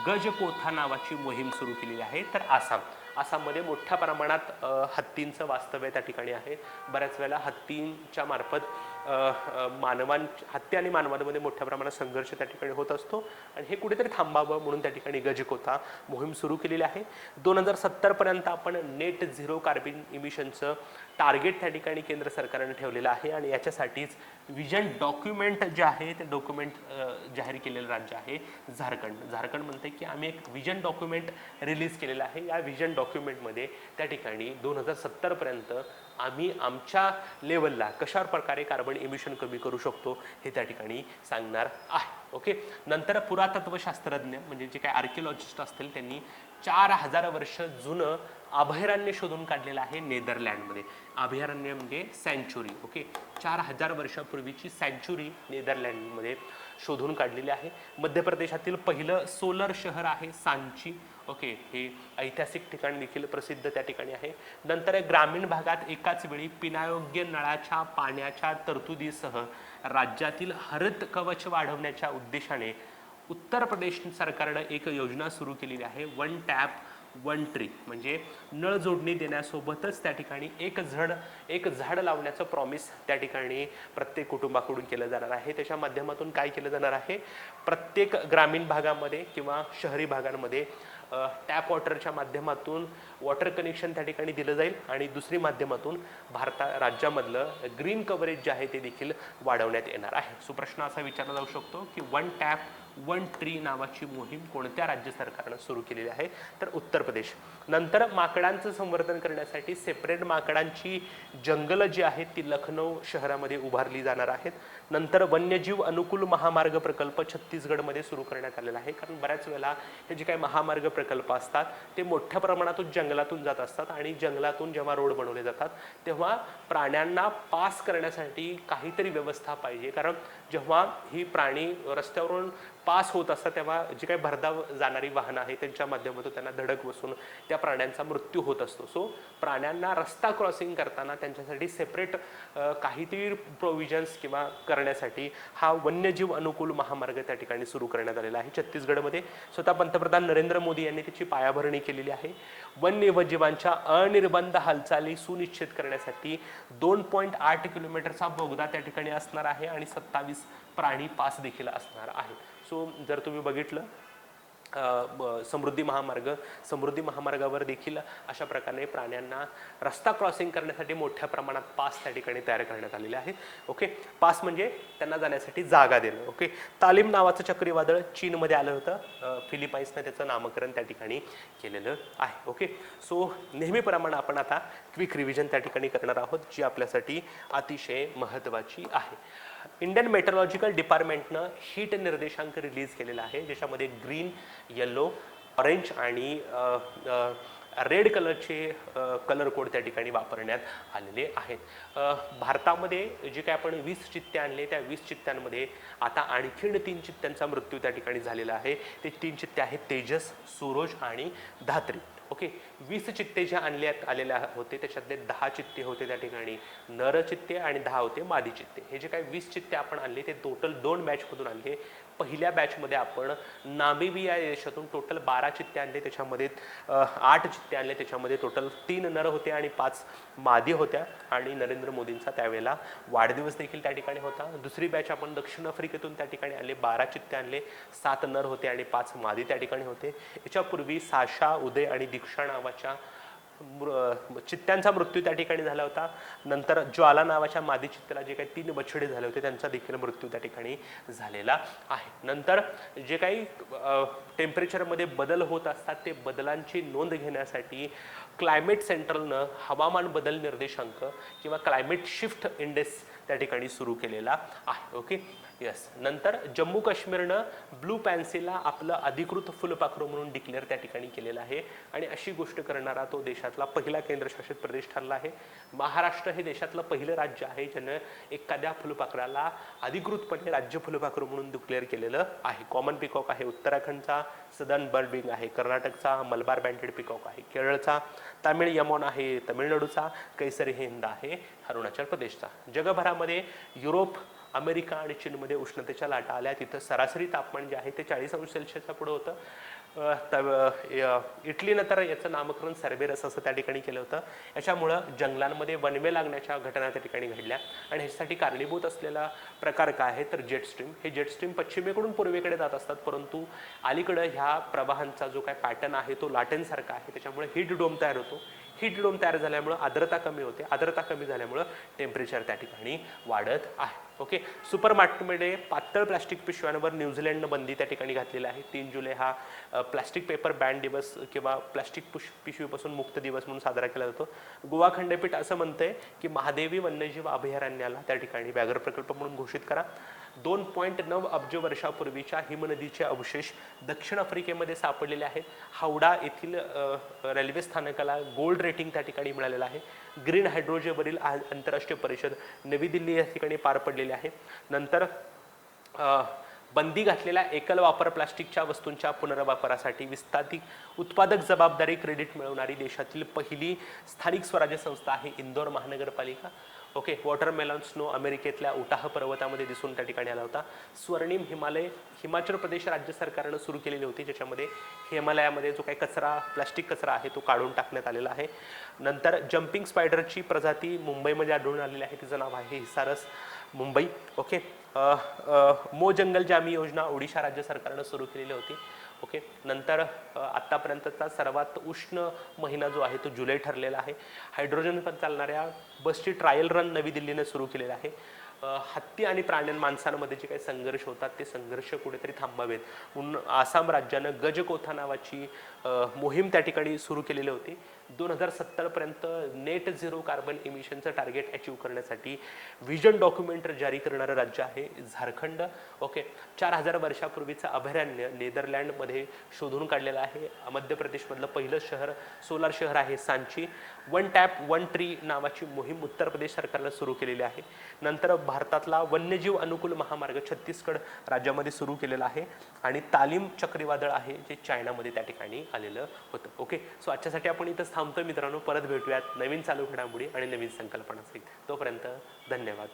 [SPEAKER 1] गजकोथा नावाची मोहीम सुरू केलेली आहे? तर आसाम. आसाममध्ये मोठ्या प्रमाणात हत्तींचं वास्तव्य त्या ठिकाणी आहे. बऱ्याच वेळेला हत्तींच्या मार्फत हत्ती आणि मानवांमध्ये मोठ्या प्रमाणात संघर्ष त्या ठिकाणी होत असतो आणि हे कुठेतरी थांबावं म्हणून त्या ठिकाणी गजकोथा मोहीम सुरू केलेली आहे. 2070 पर्यंत आपण नेट झिरो कार्बन इमिशनचं टार्गेट त्या ठिकाणी केंद्र सरकारने ठेवलेलं आहे आणि याच्यासाठीच विजन डॉक्युमेंट जे आहे ते डॉक्युमेंट जाहीर केलेलं राज्य आहे झारखंड. झारखंड म्हणते की आम्ही एक विजन डॉक्युमेंट रिलीज केलेलं आहे. या विजन डॉक्युमेंटमध्ये त्या ठिकाणी 2070 पर्यंत आम्ही आमच्या लेवलला कशा प्रकारे कार्बन इमिशन कमी करू शकतो हे त्या ठिकाणी सांगणार आहे. ओके, नंतर पुरातत्वशास्त्रज्ञ म्हणजे जे काही आर्किओलॉजिस्ट असतील त्यांनी 4000 वर्ष जुनं अभयारण्य शोधून काढलेलं आहे नेदरलँडमध्ये. अभयारण्य म्हणजे सँच्युरी. ओके, 4000 वर्षापूर्वीची सँच्युरी नेदरलँडमध्ये शोधून काढलेली आहे. मध्य प्रदेशातील पहिलं सोलर शहर आहे सांची. ओके, हे ऐतिहासिक ठिकाण देखील प्रसिद्ध त्या ठिकाणी आहे. नंतर ग्रामीण भागात एकाच वेळी पिण्यायोग्य नळाच्या पाण्याच्या तरतुदीसह राज्यातील हरित कवच वाढवण्याच्या उद्देशाने उत्तर प्रदेश सरकारनं एक योजना सुरू केलेली आहे, वन टॅप वन ट्री. म्हणजे नळ जोडणी देण्यासोबतच त्या ठिकाणी एक झाड लावण्याचं प्रॉमिस त्या ठिकाणी प्रत्येक कुटुंबाकडून केलं जाणार आहे. त्याच्या माध्यमातून काय केलं जाणार आहे? प्रत्येक ग्रामीण भागामध्ये किंवा शहरी भागांमध्ये टॅप वॉटरच्या माध्यमातून वॉटर कनेक्शन त्या ठिकाणी दिलं जाईल आणि दुसरी माध्यमातून राज्यामधलं ग्रीन कव्हरेज जे आहे ते देखील वाढवण्यात येणार आहे. सो प्रश्न असा विचारला जाऊ शकतो की वन टॅप वन ट्री नावाची मोहीम कोणत्या राज्य सरकारनं सुरू केलेली आहे? तर उत्तर प्रदेश. नंतर माकडांचं संवर्धन करण्यासाठी सेपरेट माकडांची जंगलं जी आहेत ती लखनौ शहरामध्ये उभारली जाणार आहेत. नंतर वन्यजीव अनुकूल महामार्ग प्रकल्प छत्तीसगडमध्ये सुरू करण्यात आलेला आहे, कारण बऱ्याच वेळेला हे जे काही महामार्ग प्रकल्प असतात ते मोठ्या प्रमाणातून जंगलातून जात असतात आणि जंगलातून जेव्हा रोड बनवले जातात तेव्हा प्राण्यांना पास करण्यासाठी काहीतरी व्यवस्था पाहिजे, कारण जेव्हा ही प्राणी रस्त्यावरून पास होत असतात तेव्हा जी काही भरधाव जाणारी वाहनं आहेत त्यांच्या माध्यमातून त्यांना धडक बसून त्या प्राण्यांचा मृत्यू होत असतो. सो प्राण्यांना रस्ता क्रॉसिंग करताना त्यांच्यासाठी सेपरेट काहीतरी प्रोव्हिजन्स किंवा करण्यासाठी हा वन्यजीव अनुकूल महामार्ग त्या ठिकाणी सुरू करण्यात आलेला आहे छत्तीसगडमध्ये. स्वतः पंतप्रधान नरेंद्र मोदी यांनी त्याची पायाभरणी केलेली आहे. वन्यजीवांच्या अनिर्बंध हालचाली सुनिश्चित करण्यासाठी 2.8 किलोमीटरचा बोगदा त्या ठिकाणी असणार आहे आणि 27 प्राणी पास देखील असणार आहे. सो जर तुम्ही बघितलं समृद्धी महामार्गावर देखील अशा प्रकारे प्राण्यांना रस्ता क्रॉसिंग करण्यासाठी मोठ्या प्रमाणात पास त्या ठिकाणी तयार करण्यात आलेले आहेत. ओके, पास म्हणजे त्यांना जाण्यासाठी जागा देणं. ओके, तालीम नावाचं चक्रीवादळ चीनमध्ये आलं होतं, फिलिपाईन्सने त्याचं नामकरण त्या ठिकाणी केलेलं आहे. ओके, सो नेहमीप्रमाणे आपण आता क्विक रिव्हिजन त्या ठिकाणी करणार आहोत जी आपल्यासाठी अतिशय महत्त्वाची आहे. इंडियन मेट्रोलॉजिकल डिपार्टमेंटनं हीट निर्देशांक रिलीज केलेला आहे, ज्याच्यामध्ये ग्रीन, येलो, ऑरेंज आणि रेड कलरचे कलर कोड त्या ठिकाणी वापरण्यात आलेले आहेत. भारतामध्ये जे काय आपण 20 चित्ते आणले त्या 20 चित्त्यांमध्ये आता आणखीन 3 चित्त्यांचा मृत्यू त्या ठिकाणी झालेला आहे. ते 3 चित्ते आहेत तेजस, सूरज आणि धात्री. ओके, 20 चित्ते जे आणण्यात आलेले होते त्याच्यातले 10 चित्ते होते त्या ठिकाणी नर चित्ते आणि 10 होते मादी चित्ते. हे जे काही 20 चित्ते आपण आणले ते टोटल 2 बॅचमधून आणले. पहिल्या बॅचमध्ये आपण नामिबिया या देशातून टोटल 12 चित्ते आणले, त्याच्यामध्ये 8 चित्ते आणले, त्याच्यामध्ये टोटल 3 नर होते आणि 5 मादी होत्या आणि नरेंद्र मोदींचा त्यावेळेला वाढदिवस देखील त्या ठिकाणी होता. दुसरी बॅच आपण दक्षिण आफ्रिकेतून त्या ठिकाणी आणले, 12 चित्ते आणले, 7 नर होते आणि 5 मादी त्या ठिकाणी होते. याच्यापूर्वी साशा, उदय आणि दीक्षा नावाच्या चित्त्यांचा मृत्यू त्या ठिकाणी झाला होता. नंतर ज्वाला नावाच्या मादी चित्त्याला जे काही 3 बछडे झाले होते त्यांचा देखील मृत्यू त्या ठिकाणी झालेला आहे. नंतर जे काही टेम्परेचरमध्ये बदल होत असतात ते बदलांची नोंद घेण्यासाठी क्लायमेट सेंट्रलनं हवामान बदल निर्देशांक किंवा क्लायमेट शिफ्ट इंडेक्स त्या ठिकाणी सुरू केलेला आहे. Okay, yes. नंतर जम्मू काश्मीरनं ब्लू पॅन्सीला आपलं अधिकृत फुलपाखरू म्हणून डिक्लेअर त्या ठिकाणी केलेलं आहे आणि अशी गोष्ट करणारा तो देशातला पहिला केंद्रशासित प्रदेश ठरला आहे. महाराष्ट्र हे देशातलं पहिलं राज्य आहे ज्यानं एखाद्या फुलपाखराला अधिकृतपणे राज्य फुलपाखरू म्हणून डिक्लेअर केलेलं आहे. कॉमन पिकॉक आहे उत्तराखंडचा, सदर्न बर्डविंग आहे कर्नाटकचा, मलबार बँडेड पिकॉक आहे केरळचा, तामिळ यमन आहे तमिळनाडूचा, कैसरी हिंद आहे अरुणाचल प्रदेशचा. जगभरामध्ये युरोप, अमेरिका आणि चीनमध्ये उष्णतेच्या लाटा आल्या. तिथं सरासरी तापमान जे आहे ते 40 अंश सेल्सिअसच्या पुढे होतं. इटलीनं तर याचं नामकरण सर्बेरस असं त्या ठिकाणी केलं होतं. याच्यामुळं जंगलांमध्ये वनवे लागण्याच्या घटना त्या ठिकाणी घडल्या आणि ह्याच्यासाठी कारणीभूत असलेला प्रकार काय आहे तर जेट स्ट्रीम. हे जेट स्ट्रीम पश्चिमेकडून पूर्वेकडे जात असतात, परंतु अलीकडं ह्या प्रवाहांचा जो काय पॅटर्न आहे तो लाटेनसारखा आहे, त्याच्यामुळे हीट डोम तयार होतो. हीट डोम तयार झाल्यामुळं आर्द्रता कमी होते, आर्द्रता कमी झाल्यामुळं टेम्परेचर त्या ठिकाणी वाढत आहे. ओके, सुपर मार्केटमध्ये पातळ प्लास्टिक पिशव्यांवर न्यूझीलंडनं बंदी त्या ठिकाणी घातलेली आहे. 3 जुलै हा प्लास्टिक पेपर बॅन दिवस किंवा प्लास्टिक पिशवीपासून मुक्त दिवस म्हणून साजरा केला जातो. गोवा खंडपीठ असं म्हणतंय की महादेवी वन्यजीव अभयारण्याला त्या ठिकाणी व्याघ्र प्रकल्प म्हणून घोषित करा. 2.9 अब्ज वर्षापूर्वीच्या हिमनदीचे अवशेष दक्षिण आफ्रिकेमध्ये सापडलेले आहेत. हावडा येथील रेल्वे स्थानकाला गोल्ड रेटिंग त्या ठिकाणी मिळालेलं आहे. ग्रीन हायड्रोजनवरील आंतरराष्ट्रीय परिषद नवी दिल्ली या ठिकाणी पार पडलेली आहे. नंतर बंदी घातलेल्या एकल वापर प्लास्टिकच्या वस्तूंच्या पुनर्वापरासाठी विस्तारित उत्पादक जबाबदारी क्रेडिट मिळवणारी देशातील पहिली स्थानिक स्वराज्य संस्था आहे इंदोर महानगरपालिका. ओके, वॉटरमेलन स्नो अमेरिकेतल्या उटाह पर्वतामध्ये दिसून त्या ठिकाणी आला होता. स्वर्णिम हिमालय हिमाचल प्रदेश राज्य सरकारनं सुरू केलेली होती, ज्याच्यामध्ये हिमालयामध्ये जो काही कचरा प्लास्टिक कचरा आहे तो काढून टाकण्यात आलेला आहे. नंतर जम्पिंग स्पायडरची प्रजाती मुंबईमध्ये आढळून आलेली आहे, तिचं नाव आहे हिसारस मुंबई. ओके, मो जंगल जामी योजना ओडिशा राज्य सरकारनं सुरू केलेली होती. ओके. नंतर आत्तापर्यंतचा सर्वात उष्ण महिना जो आहे तो जुलै ठरलेला आहे. हायड्रोजनवर चालणाऱ्या बसची ट्रायल रन नवी दिल्लीने सुरू केलेला आहे. हत्ती आणि माणसांमध्ये जे काही संघर्ष होतात ते संघर्ष कुठेतरी थांबावेत म्हणून आसाम राज्यानं गजकोथा नावाची मोहीम त्या ठिकाणी सुरू केलेली होती. 2070पर्यंत नेट झिरो कार्बन इमिशनचं टार्गेट अचीव करण्यासाठी व्हिजन डॉक्युमेंट जारी करणारं राज्य आहे झारखंड. ओके. 4000 वर्षापूर्वीचं अभयारण्य नेदरलँडमध्ये शोधून काढलेलं आहे. मध्य प्रदेशमधलं पहिलं शहर सोलार शहर आहे Sanchi. One tap one tree नावाची मोहीम उत्तर प्रदेश सरकारनं सुरू केलेली आहे. नंतर भारतातला वन्यजीव अनुकूल महामार्ग छत्तीसगड राज्यामध्ये सुरू केलेला आहे आणि तालीम चक्रीवादळ आहे जे चायनामध्ये त्या ठिकाणी आलेलं होतं. ओके. सो आजच्यासाठी आपण इथंच थांबतोय मित्रांनो. परत भेटूयात नवीन चालू घडामोडी आणि नवीन संकल्पनासहित. तोपर्यंत धन्यवाद.